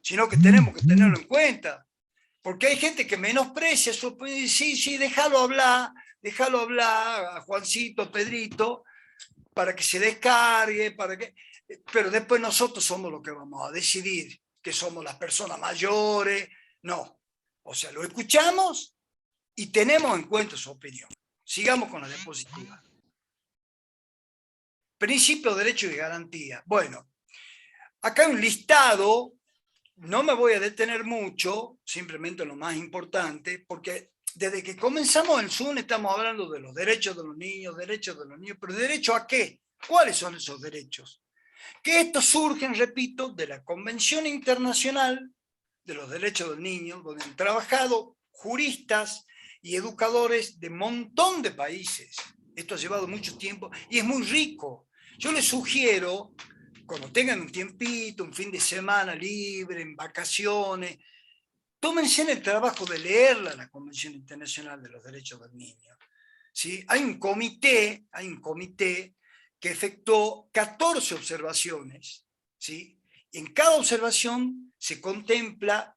sino que tenemos que tenerlo en cuenta. Porque hay gente que menosprecia su opinión y dice, sí, déjalo hablar a Juancito, a Pedrito, para que se descargue, pero después nosotros somos los que vamos a decidir, que somos las personas mayores. No. O sea, lo escuchamos y tenemos en cuenta su opinión. Sigamos con la diapositiva. Principio, derecho y garantía. Bueno, acá hay un listado, no me voy a detener mucho, simplemente lo más importante, porque desde que comenzamos el Zoom estamos hablando de los derechos de los niños, pero ¿derecho a qué? ¿Cuáles son esos derechos? Que estos surgen, repito, de la Convención Internacional de los Derechos del Niño, donde han trabajado juristas y educadores de un montón de países. Esto ha llevado mucho tiempo y es muy rico. Yo les sugiero, cuando tengan un tiempito, un fin de semana libre, en vacaciones, tómense en el trabajo de leerla, la Convención Internacional de los Derechos del Niño. ¿Sí? Hay un comité que efectuó 14 observaciones, ¿sí? Y en cada observación se contempla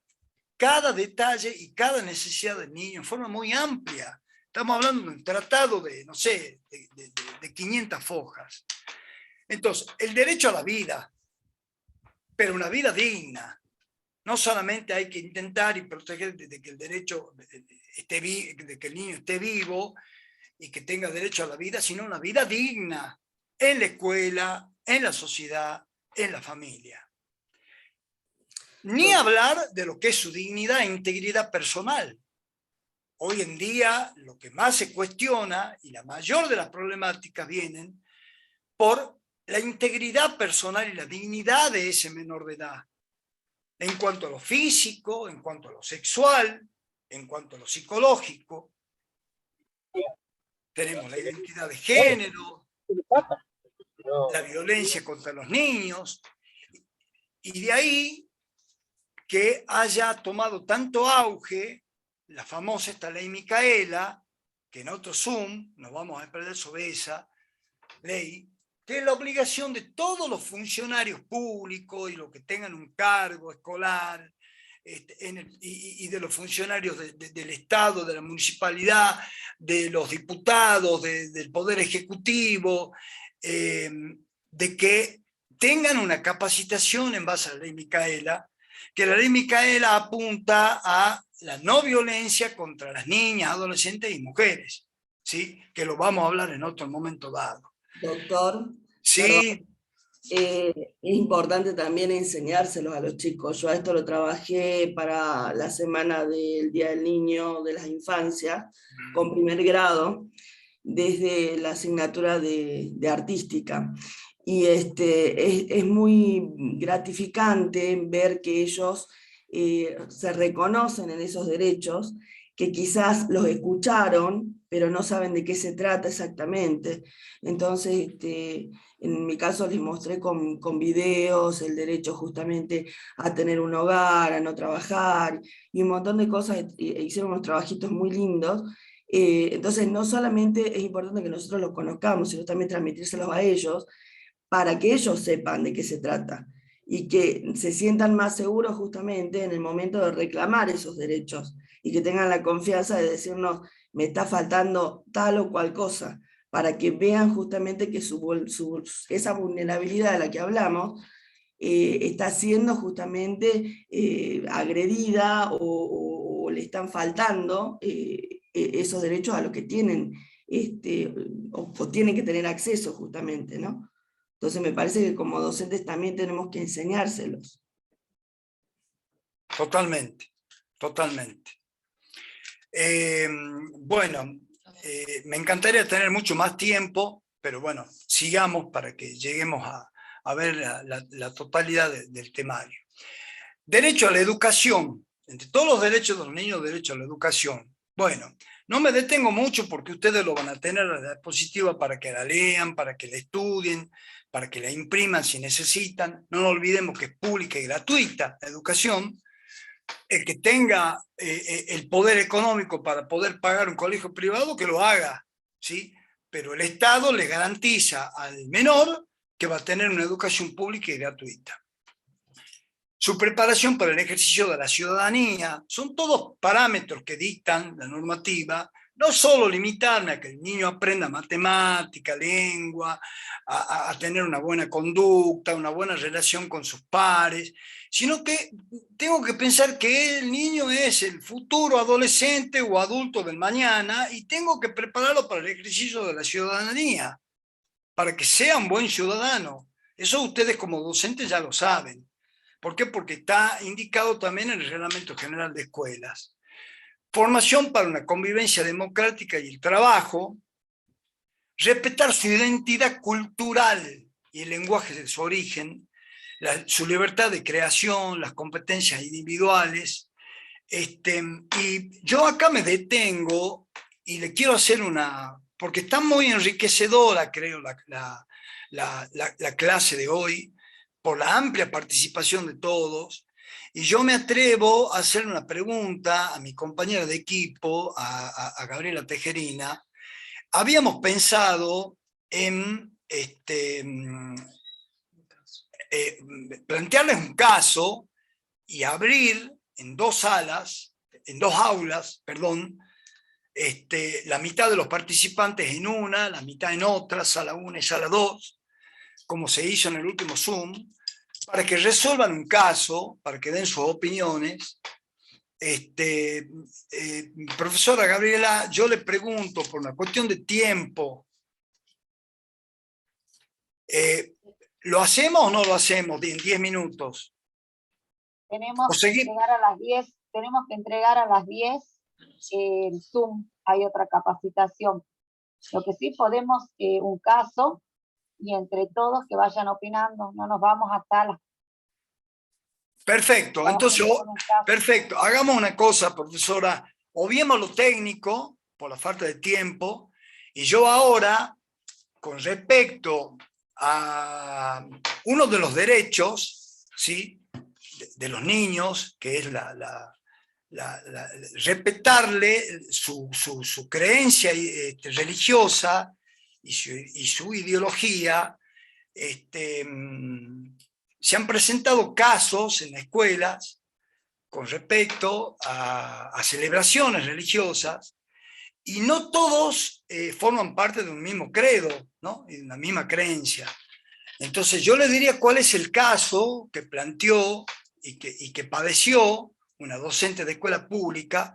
cada detalle y cada necesidad del niño en forma muy amplia. Estamos hablando de un tratado de, no sé, de 500 hojas. Entonces, el derecho a la vida, pero una vida digna. No solamente hay que intentar y proteger de que el derecho de que el niño esté vivo y que tenga derecho a la vida, sino una vida digna en la escuela, en la sociedad, en la familia. Ni hablar de lo que es su dignidad e integridad personal. Hoy en día lo que más se cuestiona y la mayor de las problemáticas vienen por la integridad personal y la dignidad de ese menor de edad. En cuanto a lo físico, en cuanto a lo sexual, en cuanto a lo psicológico. Tenemos la identidad de género, la violencia contra los niños, y de ahí que haya tomado tanto auge la famosa esta ley Micaela, que en otro Zoom nos vamos a perder sobre esa ley, que es la obligación de todos los funcionarios públicos y los que tengan un cargo escolar, y de los funcionarios del Estado, de la municipalidad, de los diputados, del Poder Ejecutivo, de que tengan una capacitación en base a la ley Micaela, que la ley Micaela apunta a la no violencia contra las niñas, adolescentes y mujeres, ¿sí? Que lo vamos a hablar en otro momento dado. Doctor, sí. Es importante también enseñárselos a los chicos. Yo a esto lo trabajé para la semana del Día del Niño, de las infancias, con primer grado, desde la asignatura de artística. Y es muy gratificante ver que ellos se reconocen en esos derechos, que quizás los escucharon, pero no saben de qué se trata exactamente. Entonces, en mi caso les mostré con videos el derecho justamente a tener un hogar, a no trabajar, y un montón de cosas, hicieron unos trabajitos muy lindos. Entonces, no solamente es importante que nosotros los conozcamos, sino también transmitírselos a ellos, para que ellos sepan de qué se trata, y que se sientan más seguros justamente en el momento de reclamar esos derechos, y que tengan la confianza de decirnos, me está faltando tal o cual cosa, para que vean justamente que esa vulnerabilidad de la que hablamos está siendo justamente agredida o le están faltando esos derechos a los que tienen, o tienen que tener acceso justamente, ¿no? Entonces me parece que como docentes también tenemos que enseñárselos. Totalmente, totalmente. Bueno, Me encantaría tener mucho más tiempo, pero bueno, sigamos para que lleguemos a ver la totalidad del temario. Derecho a la educación. Entre todos los derechos de los niños, derecho a la educación. Bueno, no me detengo mucho porque ustedes lo van a tener a la diapositiva para que la lean, para que la estudien, para que la impriman si necesitan. No nos olvidemos que es pública y gratuita la educación. El que tenga el poder económico para poder pagar un colegio privado, que lo haga, ¿sí? Pero el Estado le garantiza al menor que va a tener una educación pública y gratuita. Su preparación para el ejercicio de la ciudadanía, son todos parámetros que dictan la normativa, no solo limitarme a que el niño aprenda matemática, lengua, a tener una buena conducta, una buena relación con sus pares, sino que tengo que pensar que el niño es el futuro adolescente o adulto del mañana y tengo que prepararlo para el ejercicio de la ciudadanía, para que sea un buen ciudadano. Eso ustedes como docentes ya lo saben. ¿Por qué? Porque está indicado también en el Reglamento General de Escuelas. Formación para una convivencia democrática y el trabajo, respetar su identidad cultural y el lenguaje de su origen, su libertad de creación, las competencias individuales. Y yo acá me detengo y le quiero hacer porque está muy enriquecedora, creo, la clase de hoy, por la amplia participación de todos, y yo me atrevo a hacer una pregunta a mi compañera de equipo, a Gabriela Tejerina. Habíamos pensado en plantearles un caso y abrir en dos aulas, la mitad de los participantes en una, la mitad en otra, sala 1 y sala 2, como se hizo en el último Zoom, para que resuelvan un caso, para que den sus opiniones. Profesora Gabriela, yo le pregunto, por una cuestión de tiempo, ¿lo hacemos o no lo hacemos en 10 minutos? Tenemos que entregar a las 10, el Zoom, hay otra capacitación. Lo que sí podemos, un caso, y entre todos que vayan opinando, no nos vamos hasta las... Perfecto, entonces, perfecto, hagamos una cosa, profesora, obviemos lo técnico, por la falta de tiempo, y yo ahora, con respecto a uno de los derechos, ¿sí?, de los niños, que es respetarle su creencia religiosa, y su ideología, se han presentado casos en escuelas con respecto a celebraciones religiosas, y no todos forman parte de un mismo credo, ¿no?, y de una misma creencia. Entonces yo le diría cuál es el caso que planteó y que padeció una docente de escuela pública,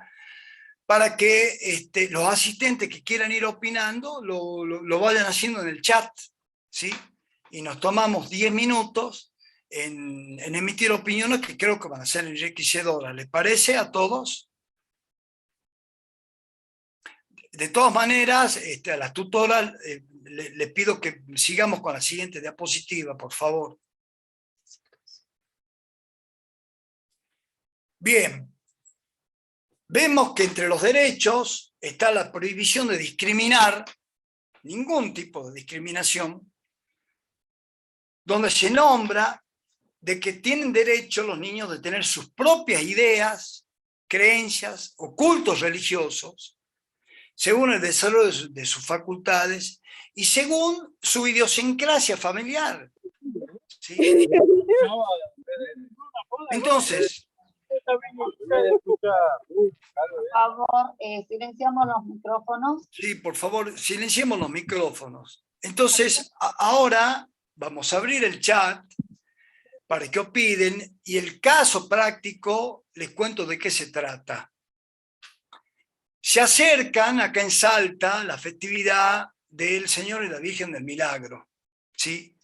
para que los asistentes que quieran ir opinando lo vayan haciendo en el chat, ¿sí? Y nos tomamos 10 minutos en emitir opiniones que creo que van a ser enriquecedoras. ¿Les parece a todos? De todas maneras, a las tutoras le pido que sigamos con la siguiente diapositiva, por favor. Bien. Vemos que entre los derechos está la prohibición de discriminar, ningún tipo de discriminación, donde se nombra de que tienen derecho los niños de tener sus propias ideas, creencias o cultos religiosos, según el desarrollo de sus facultades y según su idiosincrasia familiar. ¿Sí? Entonces, por favor, silenciamos los micrófonos. Sí, por favor, silenciemos los micrófonos. Entonces, ahora vamos a abrir el chat para que opinen, y el caso práctico les cuento de qué se trata. Se acercan acá en Salta la festividad del Señor y la Virgen del Milagro, ¿sí?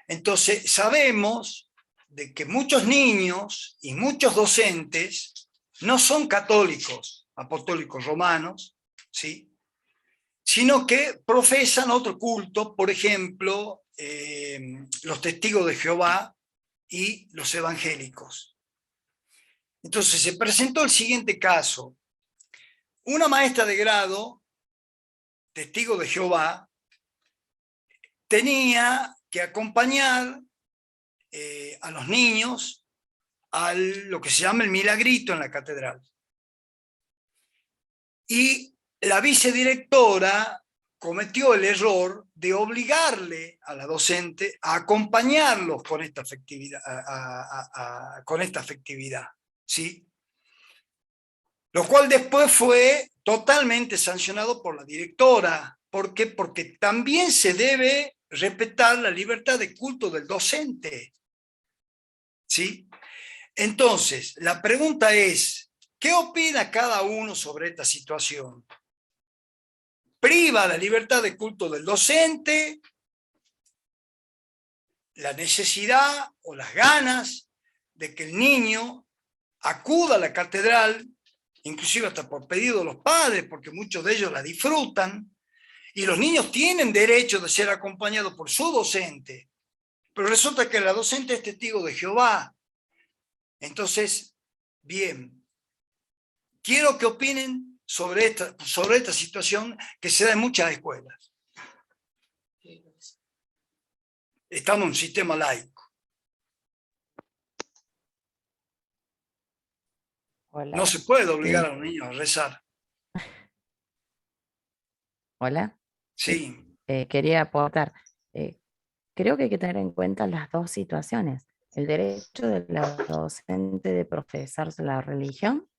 Entonces, sabemos de que muchos niños y muchos docentes no son católicos, apostólicos romanos, ¿sí? sino que profesan otro culto, por ejemplo, los testigos de Jehová y los evangélicos. Entonces se presentó el siguiente caso. Una maestra de grado, testigo de Jehová, tenía que acompañar a los niños a lo que se llama el milagrito en la catedral. Y la vicedirectora cometió el error de obligarle a la docente a acompañarlos con esta festividad, ¿sí? Lo cual después fue totalmente sancionado por la directora. ¿Por qué? Porque también se debe respetar la libertad de culto del docente, ¿sí? Entonces, la pregunta es, ¿qué opina cada uno sobre esta situación? ¿Priva la libertad de culto del docente, la necesidad o las ganas de que el niño acuda a la catedral, inclusive hasta por pedido de los padres, porque muchos de ellos la disfrutan, y los niños tienen derecho de ser acompañados por su docente, pero resulta que la docente es testigo de Jehová? Entonces, bien, quiero que opinen sobre esta situación que se da en muchas escuelas. Estamos en un sistema laico. Hola. No se puede obligar a los niños a rezar. Hola. Sí. Quería aportar. Creo que hay que tener en cuenta las dos situaciones. El derecho de la docente de profesarse la religión,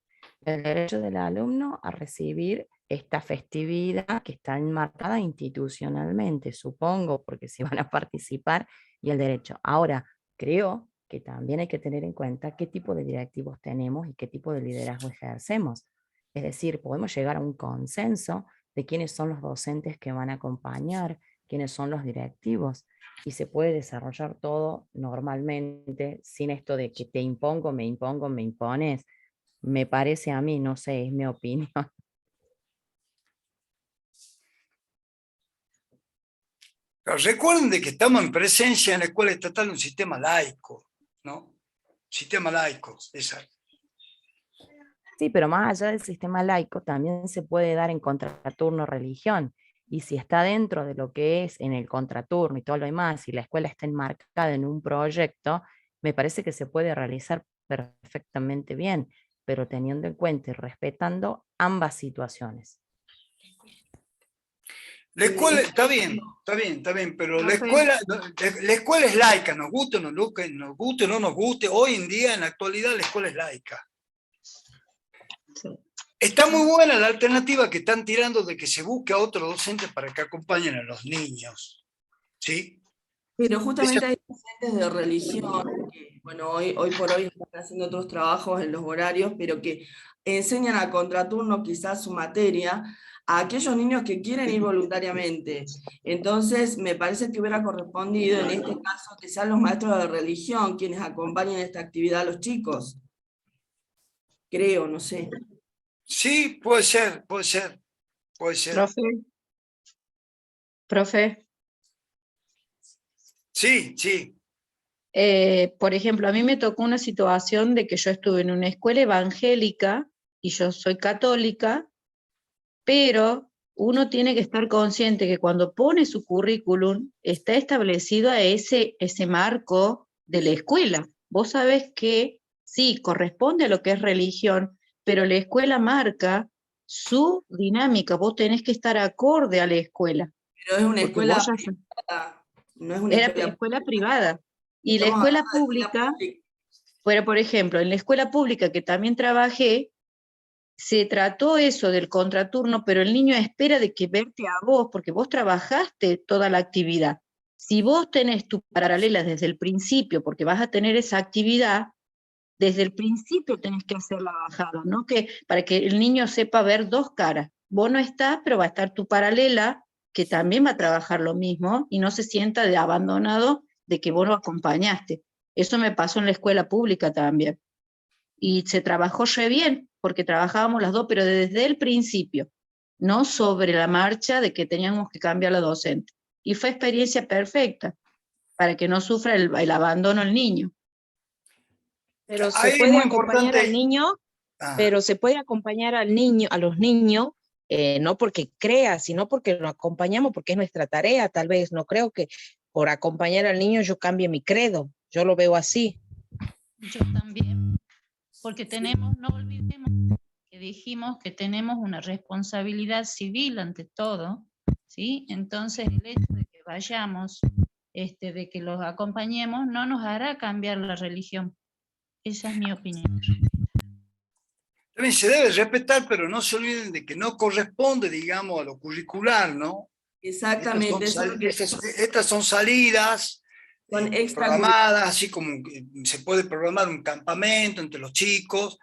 el derecho del alumno a recibir esta festividad que está enmarcada institucionalmente, supongo, porque si van a participar, y el derecho. Ahora, creo que también hay que tener en cuenta qué tipo de directivos tenemos y qué tipo de liderazgo ejercemos. Es decir, podemos llegar a un consenso de quiénes son los docentes que van a acompañar, quiénes son los directivos, y se puede desarrollar todo normalmente, sin esto de que te impongo, me impones. Me parece a mí, no sé, es mi opinión. Pero recuerden de que estamos en presencia en la escuela estatal de un sistema laico, ¿no? Sistema laico, exacto. Sí, pero más allá del sistema laico también se puede dar en contraturno religión. Y si está dentro de lo que es en el contraturno y todo lo demás, y la escuela está enmarcada en un proyecto, me parece que se puede realizar perfectamente bien, pero teniendo en cuenta y respetando ambas situaciones. La escuela, está bien, pero la escuela es laica, nos guste o no nos guste, hoy en día, en la actualidad, la escuela es laica. Está muy buena la alternativa que están tirando de que se busque a otros docentes para que acompañen a los niños, ¿sí? Pero justamente hay docentes de religión que, bueno, hoy por hoy están haciendo otros trabajos en los horarios, pero que enseñan a contraturno quizás su materia a aquellos niños que quieren ir voluntariamente. Entonces, me parece que hubiera correspondido en este caso que sean los maestros de religión quienes acompañen esta actividad a los chicos. Creo, no sé. Sí, puede ser. Profe. Sí. Por ejemplo, a mí me tocó una situación de que yo estuve en una escuela evangélica y yo soy católica, pero uno tiene que estar consciente que cuando pone su currículum está establecido a ese marco de la escuela. Vos sabés que sí, corresponde a lo que es religión, pero la escuela marca su dinámica, vos tenés que estar acorde a la escuela. Pero es una escuela privada, no es una escuela privada. Y la escuela pública, pero por ejemplo, en la escuela pública que también trabajé, se trató eso del contraturno, pero el niño espera de que verte a vos, porque vos trabajaste toda la actividad. Si vos tenés tu paralela desde el principio, porque vas a tener esa actividad, desde el principio tenés que hacer la bajada, ¿no? Para que el niño sepa ver dos caras. Vos no estás, pero va a estar tu paralela, que también va a trabajar lo mismo, y no se sienta abandonado de que vos lo acompañaste. Eso me pasó en la escuela pública también. Y se trabajó re bien, porque trabajábamos las dos, pero desde el principio. no sobre la marcha de que teníamos que cambiar la docente. Y fue experiencia perfecta para que no sufra el abandono el niño. Pero Ahí se es puede muy acompañar al importante. niño, Ah, pero se puede acompañar al niño, a los niños, no porque crea, sino porque lo acompañamos, porque es nuestra tarea, tal vez. No creo que por acompañar al niño yo cambie mi credo, yo lo veo así. Yo también, porque tenemos, no olvidemos que dijimos que tenemos una responsabilidad civil ante todo, ¿sí? Entonces el hecho de que vayamos, de que los acompañemos, no nos hará cambiar la religión. Esa es mi opinión. también se debe respetar, pero no se olviden de que no corresponde, digamos, a lo curricular, ¿no? Exactamente, eso es lo que Estas son salidas son programadas, así como se puede programar un campamento entre los chicos.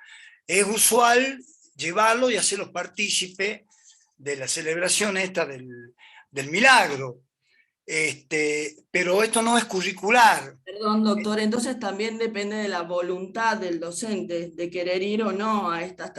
Es usual llevarlo y hacerlos partícipe de la celebración esta del milagro. Pero esto no es curricular. Perdón, doctor, entonces también depende de la voluntad del docente, de querer ir o no a estas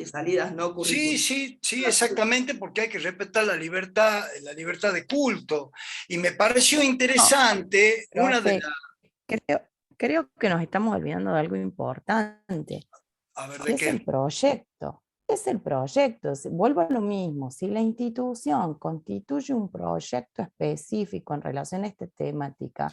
salidas no curriculares. Sí, exactamente, porque hay que respetar la libertad de culto. Y me pareció interesante una de Profe, las... creo que nos estamos olvidando de algo importante, A ver, que ¿de es el qué? proyecto. Es el proyecto. Vuelvo a lo mismo. Si la institución constituye un proyecto específico en relación a esta temática,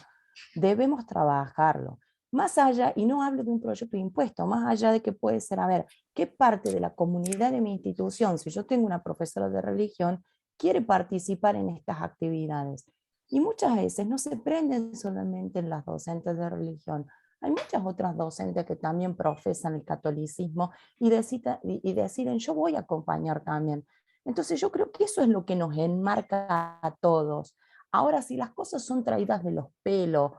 debemos trabajarlo. Más allá, y no hablo de un proyecto de impuesto, más allá de que puede ser, a ver, ¿qué parte de la comunidad de mi institución, si yo tengo una profesora de religión, quiere participar en estas actividades? Y muchas veces no se prenden solamente en las docentes de religión. Hay muchas otras docentes que también profesan el catolicismo y deciden, yo voy a acompañar también. Entonces yo creo que eso es lo que nos enmarca a todos. Ahora, si las cosas son traídas de los pelos,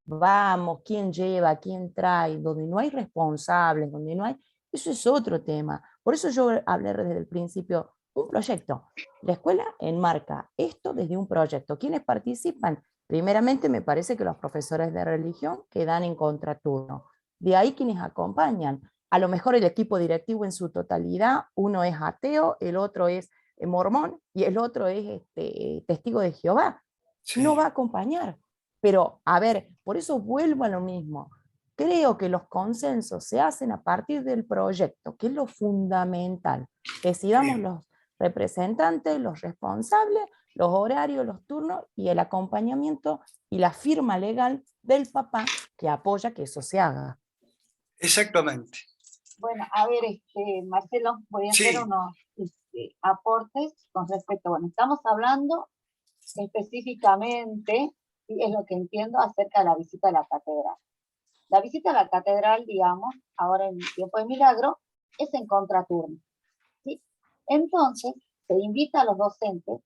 vamos, quién lleva, quién trae, donde no hay responsables, donde no hay, eso es otro tema. Por eso yo hablé desde el principio, un proyecto. La escuela enmarca esto desde un proyecto. ¿Quiénes participan? Primeramente me parece que los profesores de religión que dan en contraturno. De ahí quienes acompañan. A lo mejor el equipo directivo en su totalidad, uno es ateo, el otro es mormón y el otro es testigo de Jehová. Sí. No va a acompañar. Pero, a ver, por eso vuelvo a lo mismo. Creo que los consensos se hacen a partir del proyecto, que es lo fundamental. Decidamos los representantes, los responsables, los horarios, los turnos y el acompañamiento y la firma legal del papá que apoya que eso se haga. Exactamente. Bueno, a ver, Marcelo, voy a hacer unos aportes con respecto, bueno, estamos hablando específicamente, y es lo que entiendo, acerca de la visita a la catedral. La visita a la catedral, digamos, ahora en tiempo de milagro, es en contraturno, ¿sí? Entonces, se invita a los docentes.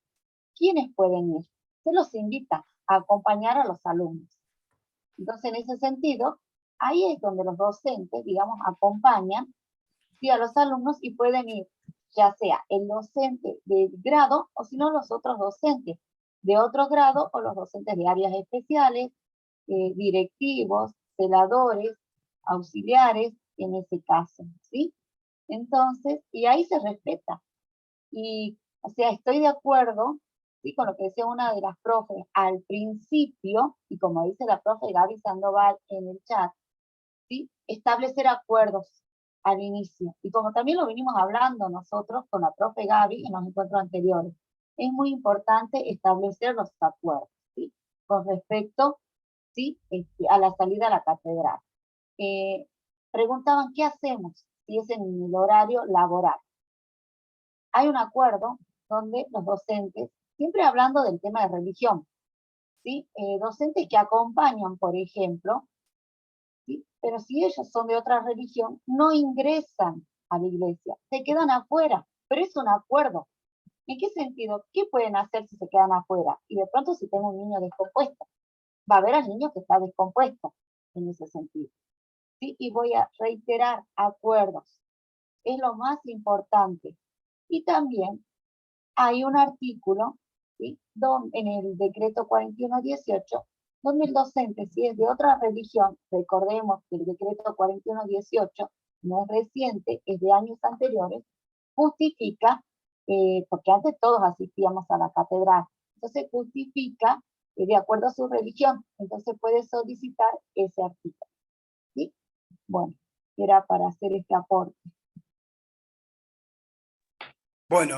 ¿Quiénes pueden ir? Se los invita a acompañar a los alumnos. Entonces, en ese sentido, ahí es donde los docentes, digamos, acompañan, ¿sí?, a los alumnos y pueden ir, ya sea el docente de grado o si no los otros docentes de otro grado o los docentes de áreas especiales, directivos, celadores, auxiliares, en ese caso, ¿sí? Entonces, y ahí se respeta. Y, o sea, estoy de acuerdo, ¿sí?, con lo que decía una de las profes al principio, y como dice la profe Gaby Sandoval en el chat, ¿sí?, establecer acuerdos al inicio. Y como también lo venimos hablando nosotros con la profe Gaby en los encuentros anteriores, es muy importante establecer los acuerdos, ¿sí?, con respecto, ¿sí?, a la salida a la catedral. Preguntaban, ¿qué hacemos si es en el horario laboral? Hay un acuerdo donde los docentes, siempre hablando del tema de religión, ¿sí?, docentes que acompañan, por ejemplo, ¿sí?, pero si ellos son de otra religión, no ingresan a la iglesia, se quedan afuera, pero es un acuerdo. ¿En qué sentido? ¿Qué pueden hacer si se quedan afuera? Y de pronto si tengo un niño descompuesto, va a haber al niño que está descompuesto en ese sentido, ¿sí? Y voy a reiterar, acuerdos, es lo más importante. Y también hay un artículo, ¿sí?, en el decreto 4118, donde el docente, si es de otra religión, recordemos que el decreto 4118 no es reciente, es de años anteriores, justifica porque antes todos asistíamos a la catedral. Entonces justifica de acuerdo a su religión, entonces puede solicitar ese artículo. ¿Sí? Bueno, era para hacer este aporte. Bueno,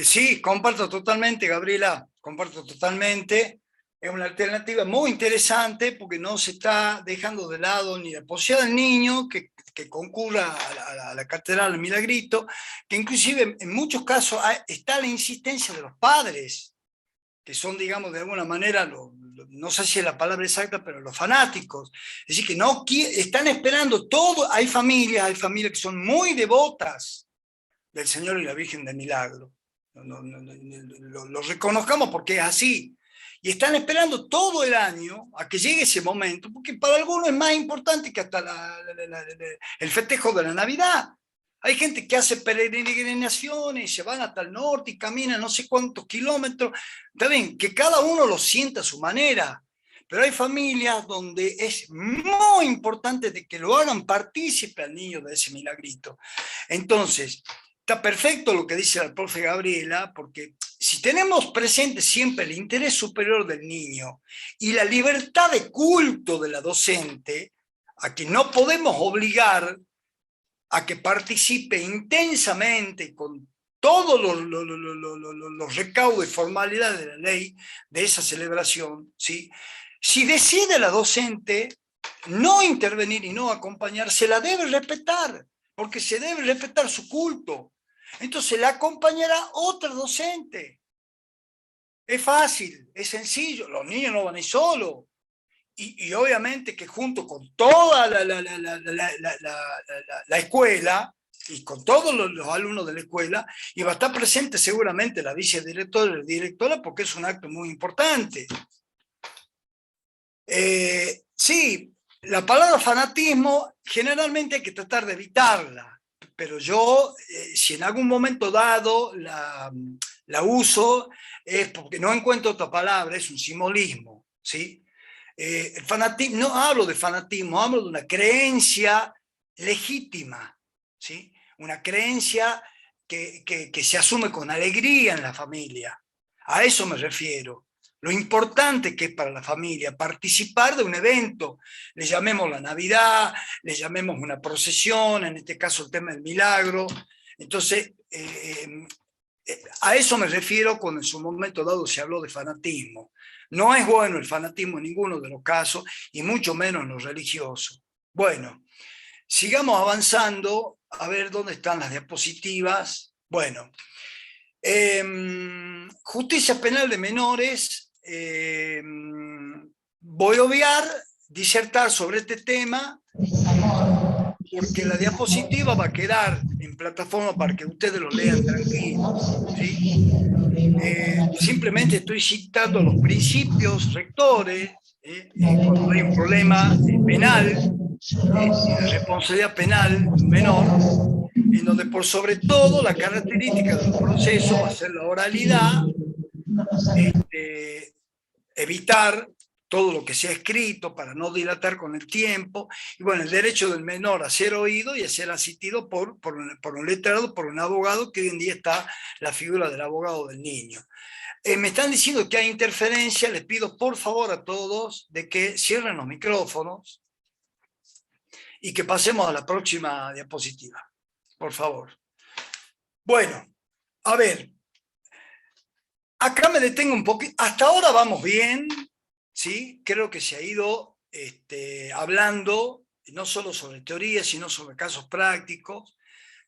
sí, comparto totalmente, Gabriela, comparto totalmente. Es una alternativa muy interesante porque no se está dejando de lado ni la posibilidad del niño que concurra a la catedral del Milagrito, que inclusive en muchos casos está la insistencia de los padres, que son, digamos, de alguna manera, no sé si es la palabra exacta, pero los fanáticos. Es decir, que no están esperando todo. Hay familias que son muy devotas del Señor y la Virgen del Milagro. Lo reconozcamos porque es así. Y están esperando todo el año a que llegue ese momento, porque para algunos es más importante que hasta el festejo de la Navidad. Hay gente que hace peregrinaciones y se van hasta el norte y caminan no sé cuántos kilómetros. Está bien, que cada uno lo sienta a su manera, pero hay familias donde es muy importante de que lo hagan partícipe al niño de ese milagrito. Entonces, está perfecto lo que dice la profe Gabriela, porque si tenemos presente siempre el interés superior del niño y la libertad de culto de la docente, a quien no podemos obligar a que participe intensamente con todos los recaudos y formalidades de la ley de esa celebración, ¿sí? Si decide la docente no intervenir y no acompañar, se la debe respetar, porque se debe respetar su culto. Entonces la acompañará otra docente. Es fácil, es sencillo, los niños no van a ir solos. Y obviamente que junto con toda la escuela y con todos los alumnos de la escuela, y va a estar presente seguramente la vicedirectora y la directora, porque es un acto muy importante. Sí, la palabra fanatismo generalmente hay que tratar de evitarla, pero yo, si en algún momento dado la uso, es porque no encuentro otra palabra, es un simbolismo, ¿sí? El fanatismo, no hablo de fanatismo, hablo de una creencia legítima, ¿sí? Una creencia que se asume con alegría en la familia. A eso me refiero. Lo importante que es para la familia participar de un evento, le llamemos la Navidad, le llamemos una procesión, en este caso el tema del milagro. Entonces, a eso me refiero cuando en su momento dado se habló de fanatismo. No es bueno el fanatismo en ninguno de los casos, y mucho menos en lo religioso. Bueno, sigamos avanzando, a ver dónde están las diapositivas. Bueno, justicia penal de menores. Voy a obviar disertar sobre este tema, porque la diapositiva va a quedar en plataforma para que ustedes lo lean tranquilos, ¿sí? Simplemente estoy citando los principios rectores cuando hay un problema penal, de responsabilidad penal de un menor, en donde por sobre todo la característica del proceso va a ser la oralidad, evitar todo lo que sea escrito para no dilatar con el tiempo, y bueno, el derecho del menor a ser oído y a ser asistido por un letrado, por un abogado, que hoy en día está la figura del abogado del niño. Me están diciendo que hay interferencia, les pido por favor a todos de que cierren los micrófonos y que pasemos a la próxima diapositiva, por favor. Bueno, a ver, acá me detengo un poquito, hasta ahora vamos bien, ¿sí? Creo que se ha ido hablando no solo sobre teoría, sino sobre casos prácticos.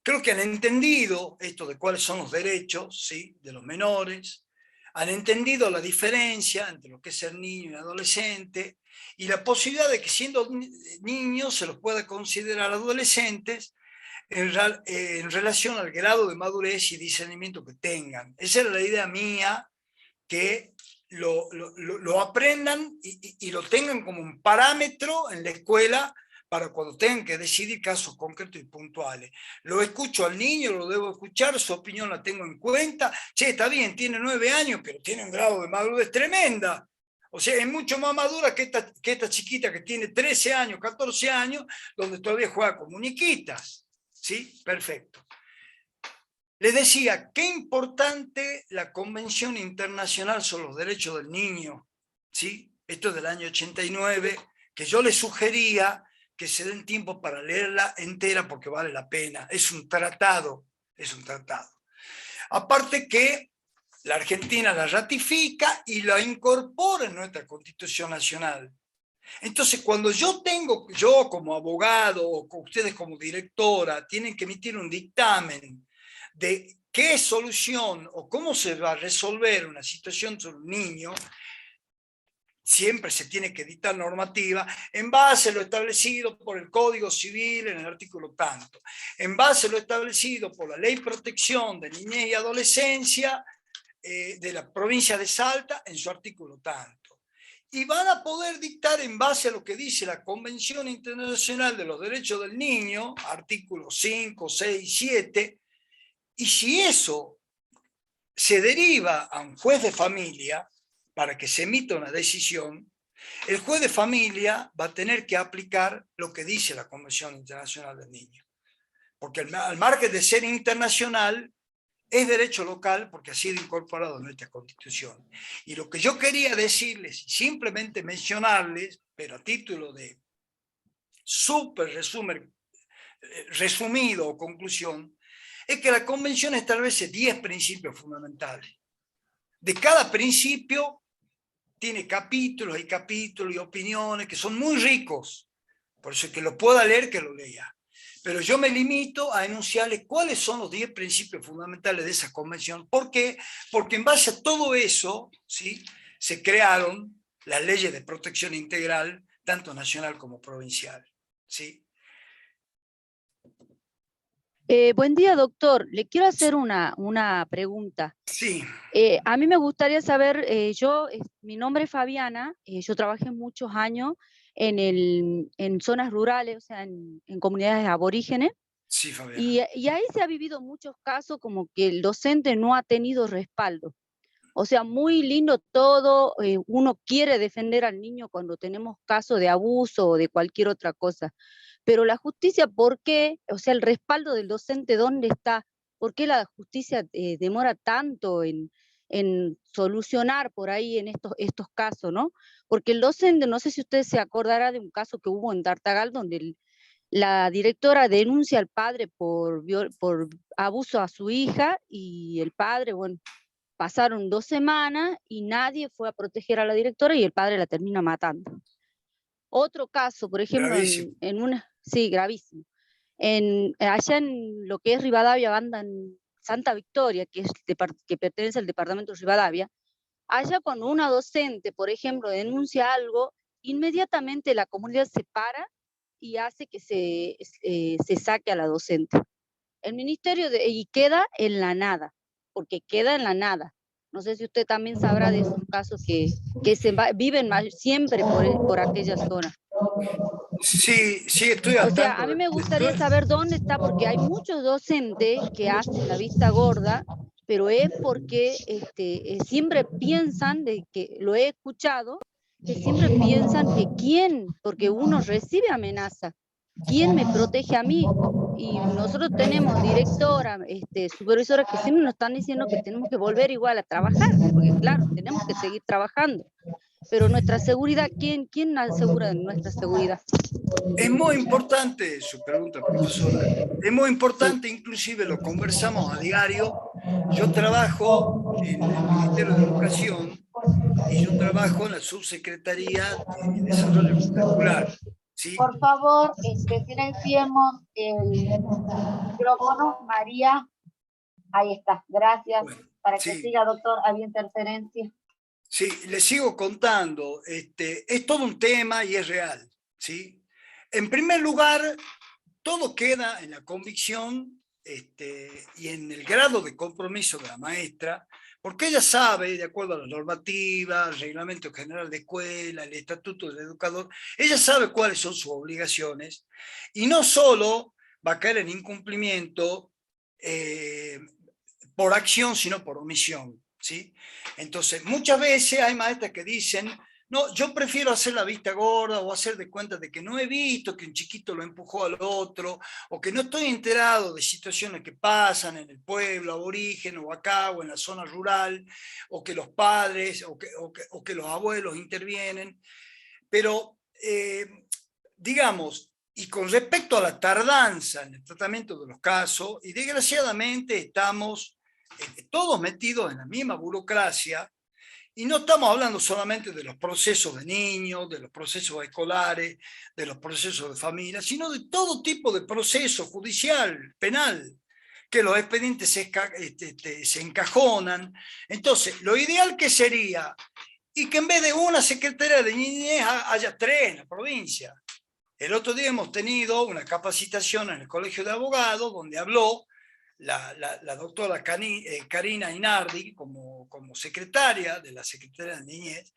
Creo que han entendido esto de cuáles son los derechos, ¿sí?, de los menores, han entendido la diferencia entre lo que es ser niño y adolescente, y la posibilidad de que siendo niños se los pueda considerar adolescentes en relación al grado de madurez y discernimiento que tengan. Esa era la idea mía, que lo aprendan y lo tengan como un parámetro en la escuela para cuando tengan que decidir casos concretos y puntuales. Lo escucho al niño, lo debo escuchar, su opinión la tengo en cuenta. Che, está bien, tiene 9 años, pero tiene un grado de madurez tremenda. O sea, es mucho más madura que esta chiquita que tiene 13 años, 14 años, donde todavía juega con muñequitas. ¿Sí? Perfecto. Les decía, qué importante la Convención Internacional sobre los Derechos del Niño, ¿sí? Esto es del año 89, que yo les sugería que se den tiempo para leerla entera porque vale la pena. Es un tratado, es un tratado. Aparte que la Argentina la ratifica y la incorpora en nuestra Constitución Nacional. Entonces, cuando yo como abogado o ustedes como directora, tienen que emitir un dictamen de qué solución o cómo se va a resolver una situación sobre un niño, siempre se tiene que dictar normativa en base a lo establecido por el Código Civil en el artículo tanto, en base a lo establecido por la Ley de Protección de Niñez y Adolescencia de la provincia de Salta en su artículo tanto. Y van a poder dictar en base a lo que dice la Convención Internacional de los Derechos del Niño, artículos 5, 6 y 7, y si eso se deriva a un juez de familia para que se emita una decisión, el juez de familia va a tener que aplicar lo que dice la Convención Internacional del Niño. Porque al margen de ser internacional, es derecho local porque ha sido incorporado en nuestra Constitución. Y lo que yo quería decirles, simplemente mencionarles, pero a título de súper resumido o conclusión, es que la Convención establece 10 principios fundamentales. De cada principio tiene capítulos y opiniones que son muy ricos. Por eso el que lo pueda leer, que lo lea. Pero yo me limito a enunciarles cuáles son los 10 principios fundamentales de esa convención. ¿Por qué? Porque en base a todo eso, ¿sí?, se crearon las leyes de protección integral, tanto nacional como provincial. ¿Sí? Buen día, doctor. Le quiero hacer una pregunta. Sí. A mí me gustaría saber, mi nombre es Fabiana, yo trabajé muchos años en zonas rurales, o sea, en comunidades aborígenes. Sí, Fabiana. Y ahí se ha vivido muchos casos como que el docente no ha tenido respaldo. O sea, muy lindo todo, uno quiere defender al niño cuando tenemos casos de abuso o de cualquier otra cosa. Pero la justicia, ¿por qué? O sea, el respaldo del docente, ¿dónde está? ¿Por qué la justicia demora tanto en solucionar por ahí en estos casos, ¿no? Porque el docente, no sé si usted se acordará de un caso que hubo en Tartagal, donde la directora denuncia al padre por abuso a su hija, y el padre, bueno, pasaron 2 semanas y nadie fue a proteger a la directora y el padre la termina matando. Otro caso, por ejemplo, sí, gravísimo. Allá en lo que es Rivadavia, banda en Santa Victoria, que pertenece al departamento de Rivadavia, allá cuando una docente, por ejemplo, denuncia algo, inmediatamente la comunidad se para y hace que se saque a la docente. El ministerio y queda en la nada, porque queda en la nada. No sé si usted también sabrá de esos casos que viven siempre por aquella zona. Sí, estoy al tanto. O sea, a mí me gustaría saber dónde está, porque hay muchos docentes que hacen la vista gorda, pero es porque siempre piensan, de que lo he escuchado, que siempre piensan que porque uno recibe amenaza, ¿quién me protege a mí? Y nosotros tenemos directora, supervisora, que siempre nos están diciendo que tenemos que volver igual a trabajar, porque claro, tenemos que seguir trabajando. Pero nuestra seguridad, ¿quién asegura nuestra seguridad? Es muy importante su pregunta, profesora. Es muy importante, inclusive lo conversamos a diario. Yo trabajo en el Ministerio de Educación y yo trabajo en la Subsecretaría de Desarrollo Curricular. ¿Sí? Por favor, silenciemos el micrófono. María, ahí está, gracias. Bueno, para que siga, doctor, había interferencia. Sí, les sigo contando. Es todo un tema y es real. ¿Sí? En primer lugar, todo queda en la convicción y en el grado de compromiso de la maestra, porque ella sabe, de acuerdo a la normativa, el reglamento general de escuela, el estatuto del educador, ella sabe cuáles son sus obligaciones, y no solo va a caer en incumplimiento por acción, sino por omisión. ¿Sí? Entonces, muchas veces hay maestras que dicen, No, yo prefiero hacer la vista gorda o hacer de cuenta de que no he visto que un chiquito lo empujó al otro, o que no estoy enterado de situaciones que pasan en el pueblo aborigen, o acá, o en la zona rural, o que los padres, o que los abuelos intervienen. Pero, digamos, y con respecto a la tardanza en el tratamiento de los casos, y desgraciadamente estamos todos metidos en la misma burocracia. Y no estamos hablando solamente de los procesos de niños, de los procesos escolares, de los procesos de familia, sino de todo tipo de proceso judicial, penal, que los expedientes se encajonan. Entonces, lo ideal que sería, y que en vez de una secretaría de niñez haya 3 en la provincia. El otro día hemos tenido una capacitación en el Colegio de Abogados, donde habló la doctora Karina Inardi como secretaria de la Secretaría de Niñez,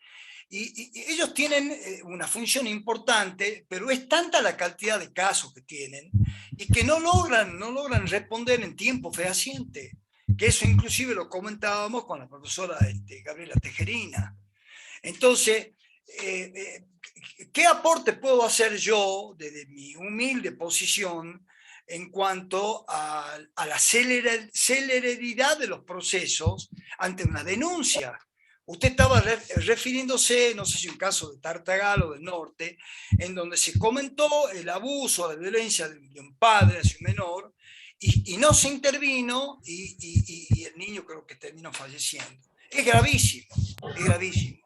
y ellos tienen una función importante, pero es tanta la cantidad de casos que tienen, y que no logran responder en tiempo fehaciente, que eso inclusive lo comentábamos con la profesora Gabriela Tejerina. Entonces, ¿qué aporte puedo hacer yo desde mi humilde posición en cuanto a la celeridad de los procesos ante una denuncia? Usted estaba refiriéndose, no sé si un caso de Tartagal del Norte, en donde se comentó el abuso, la violencia de un padre hacia un menor, y no se intervino, y el niño creo que terminó falleciendo. Es gravísimo, es gravísimo.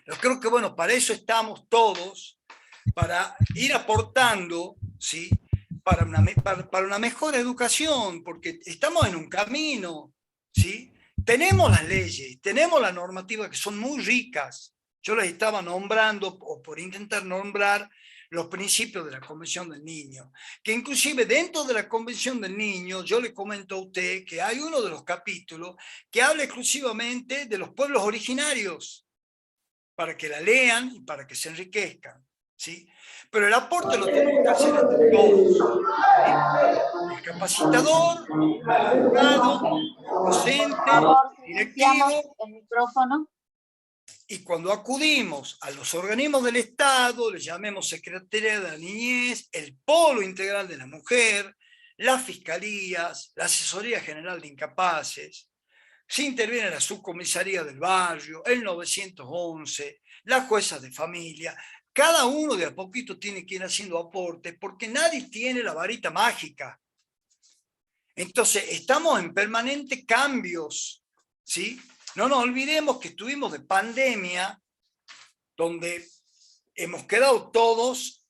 Pero creo que, bueno, para eso estamos todos, para ir aportando, ¿sí?, para una mejor educación, porque estamos en un camino, ¿sí? Tenemos las leyes, tenemos las normativas que son muy ricas. Yo les estaba nombrando, o por intentar nombrar, los principios de la Convención del Niño, que inclusive dentro de la Convención del Niño, yo le comento a usted que hay uno de los capítulos que habla exclusivamente de los pueblos originarios, para que la lean y para que se enriquezcan, ¿sí? Pero el aporte lo tenemos que hacer entre todos, ¿sí? El capacitador, el abogado, el docente, el directivo. El micrófono. Y cuando acudimos a los organismos del Estado, les llamemos Secretaría de la Niñez, el Polo Integral de la Mujer, las fiscalías, la Asesoría General de Incapaces, se interviene la subcomisaría del barrio, el 911, las juezas de familia. Cada uno de a poquito tiene que ir haciendo aporte, porque nadie tiene la varita mágica. Entonces, estamos en permanentes cambios, ¿sí? No nos olvidemos que estuvimos de pandemia, donde hemos quedado todos,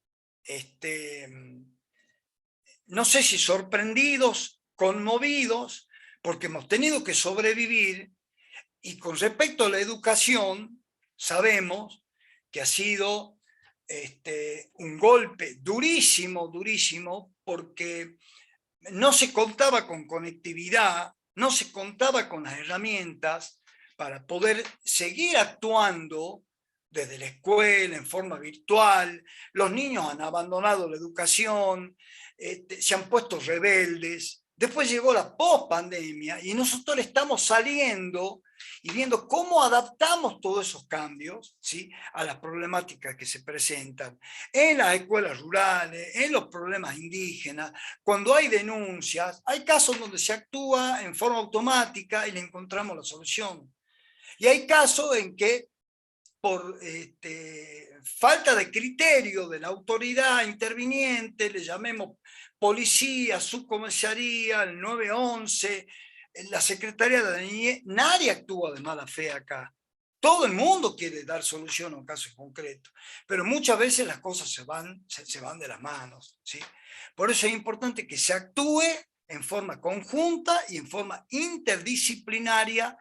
no sé si sorprendidos, conmovidos, porque hemos tenido que sobrevivir. Y con respecto a la educación, sabemos que ha sido un golpe durísimo, durísimo, porque no se contaba con conectividad, no se contaba con las herramientas para poder seguir actuando desde la escuela en forma virtual. Los niños han abandonado la educación, se han puesto rebeldes. Después llegó la pospandemia y nosotros estamos saliendo y viendo cómo adaptamos todos esos cambios, ¿sí?, a las problemáticas que se presentan en las escuelas rurales, en los problemas indígenas. Cuando hay denuncias, hay casos donde se actúa en forma automática y le encontramos la solución. Y hay casos en que por falta de criterio de la autoridad interviniente, le llamemos policía, subcomisaría, el 911, la Secretaría de la Niñez, nadie actúa de mala fe acá. Todo el mundo quiere dar solución a un caso concreto, pero muchas veces las cosas se van de las manos, ¿sí? Por eso es importante que se actúe en forma conjunta y en forma interdisciplinaria,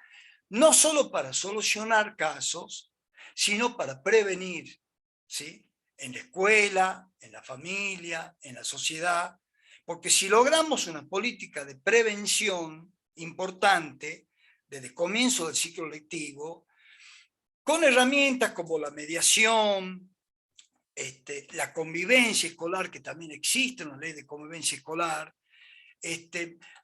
no solo para solucionar casos, sino para prevenir, ¿sí?, en la escuela, en la familia, en la sociedad, porque si logramos una política de prevención importante desde el comienzo del ciclo lectivo, con herramientas como la mediación, la convivencia escolar, que también existe una ley de convivencia escolar,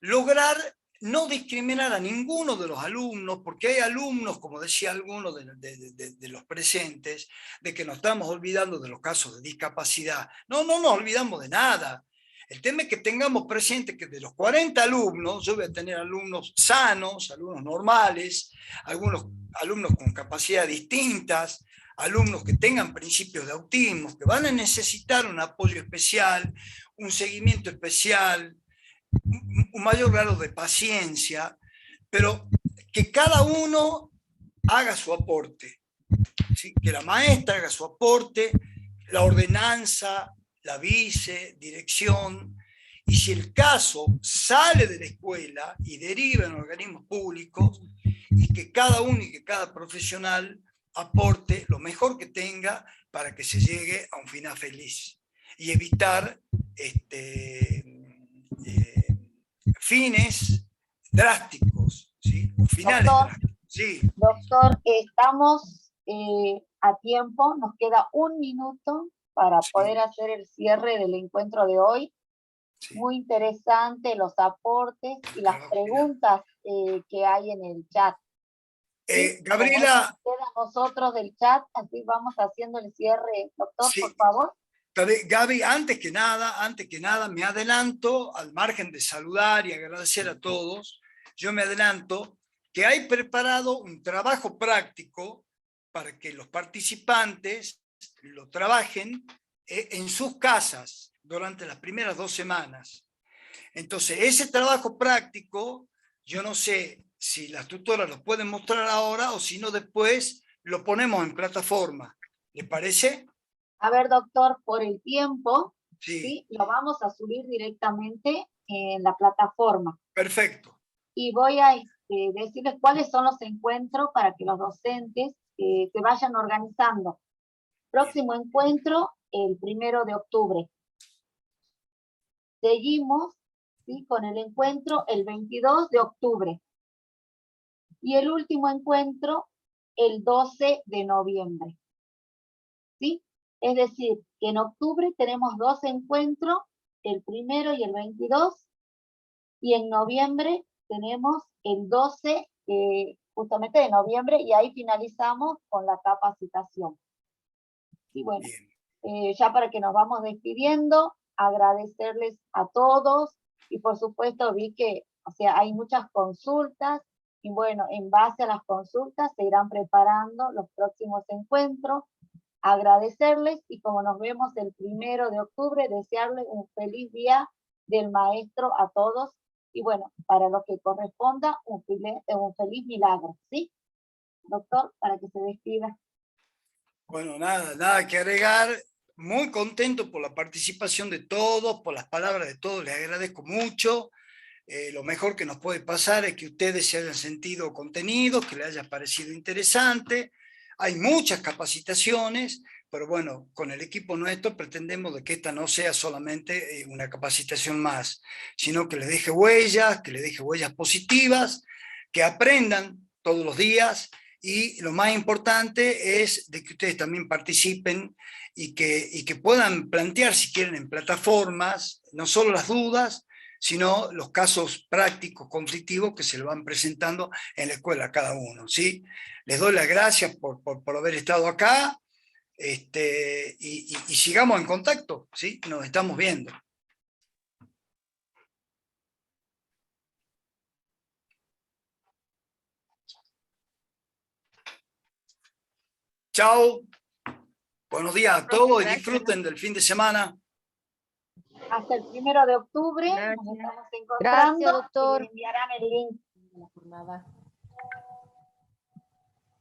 lograr no discriminar a ninguno de los alumnos, porque hay alumnos, como decía alguno de los presentes, de que nos estamos olvidando de los casos de discapacidad. No nos olvidamos de nada. El tema es que tengamos presente que de los 40 alumnos, yo voy a tener alumnos sanos, alumnos normales, algunos alumnos con capacidades distintas, alumnos que tengan principios de autismo, que van a necesitar un apoyo especial, un seguimiento especial, un mayor grado de paciencia, pero que cada uno haga su aporte, ¿sí? Que la maestra haga su aporte, la ordenanza, la vice, dirección, y si el caso sale de la escuela y deriva en organismos públicos, y que cada uno y que cada profesional aporte lo mejor que tenga para que se llegue a un final feliz y evitar fines drásticos, ¿sí? O finales drásticos. Sí. Doctor, estamos a tiempo, nos queda 1 minuto para poder hacer el cierre del encuentro de hoy. Sí. Muy interesante los aportes y las preguntas que hay en el chat. Gabriela. Queda nosotros del chat, así vamos haciendo el cierre. Doctor, sí. Por favor. Gaby, antes que nada, me adelanto, al margen de saludar y agradecer a todos, yo me adelanto que hay preparado un trabajo práctico para que los participantes lo trabajen en sus casas durante las primeras 2 semanas. Entonces, ese trabajo práctico, yo no sé si las tutoras lo pueden mostrar ahora o si no después lo ponemos en plataforma. ¿Le parece? A ver, doctor, por el tiempo, ¿sí? Lo vamos a subir directamente en la plataforma. Perfecto. Y voy a decirles cuáles son los encuentros para que los docentes se vayan organizando. Próximo encuentro, el 1 de octubre. Seguimos, ¿sí? Con el encuentro el 22 de octubre. Y el último encuentro, el 12 de noviembre. ¿Sí? Es decir, que en octubre tenemos 2 encuentros, el 1 y el 22, y en noviembre tenemos el 12, justamente de noviembre, y ahí finalizamos con la capacitación. Y bueno, ya para que nos vamos despidiendo, agradecerles a todos, y por supuesto vi que, o sea, hay muchas consultas, y bueno, en base a las consultas se irán preparando los próximos encuentros. Agradecerles y como nos vemos el 1 de octubre, desearles un feliz día del maestro a todos y bueno, para lo que corresponda, un feliz milagro, ¿sí? Doctor, para que se despida. Bueno, nada que agregar. Muy contento por la participación de todos, por las palabras de todos, les agradezco mucho. Lo mejor que nos puede pasar es que ustedes se hayan sentido contenidos, que les haya parecido interesante. Hay muchas capacitaciones, pero bueno, con el equipo nuestro pretendemos de que esta no sea solamente una capacitación más, sino que les deje huellas positivas, que aprendan todos los días y lo más importante es de que ustedes también participen y que puedan plantear si quieren en plataformas, no solo las dudas, sino los casos prácticos, conflictivos que se le van presentando en la escuela a cada uno, ¿sí? Les doy las gracias por haber estado acá, y sigamos en contacto, ¿sí? Nos estamos viendo. Chao, buenos días a todos y disfruten del fin de semana. Hasta el 1 de octubre, nos estamos encontrando. Gracias, doctor. Y enviarán el link. La jornada.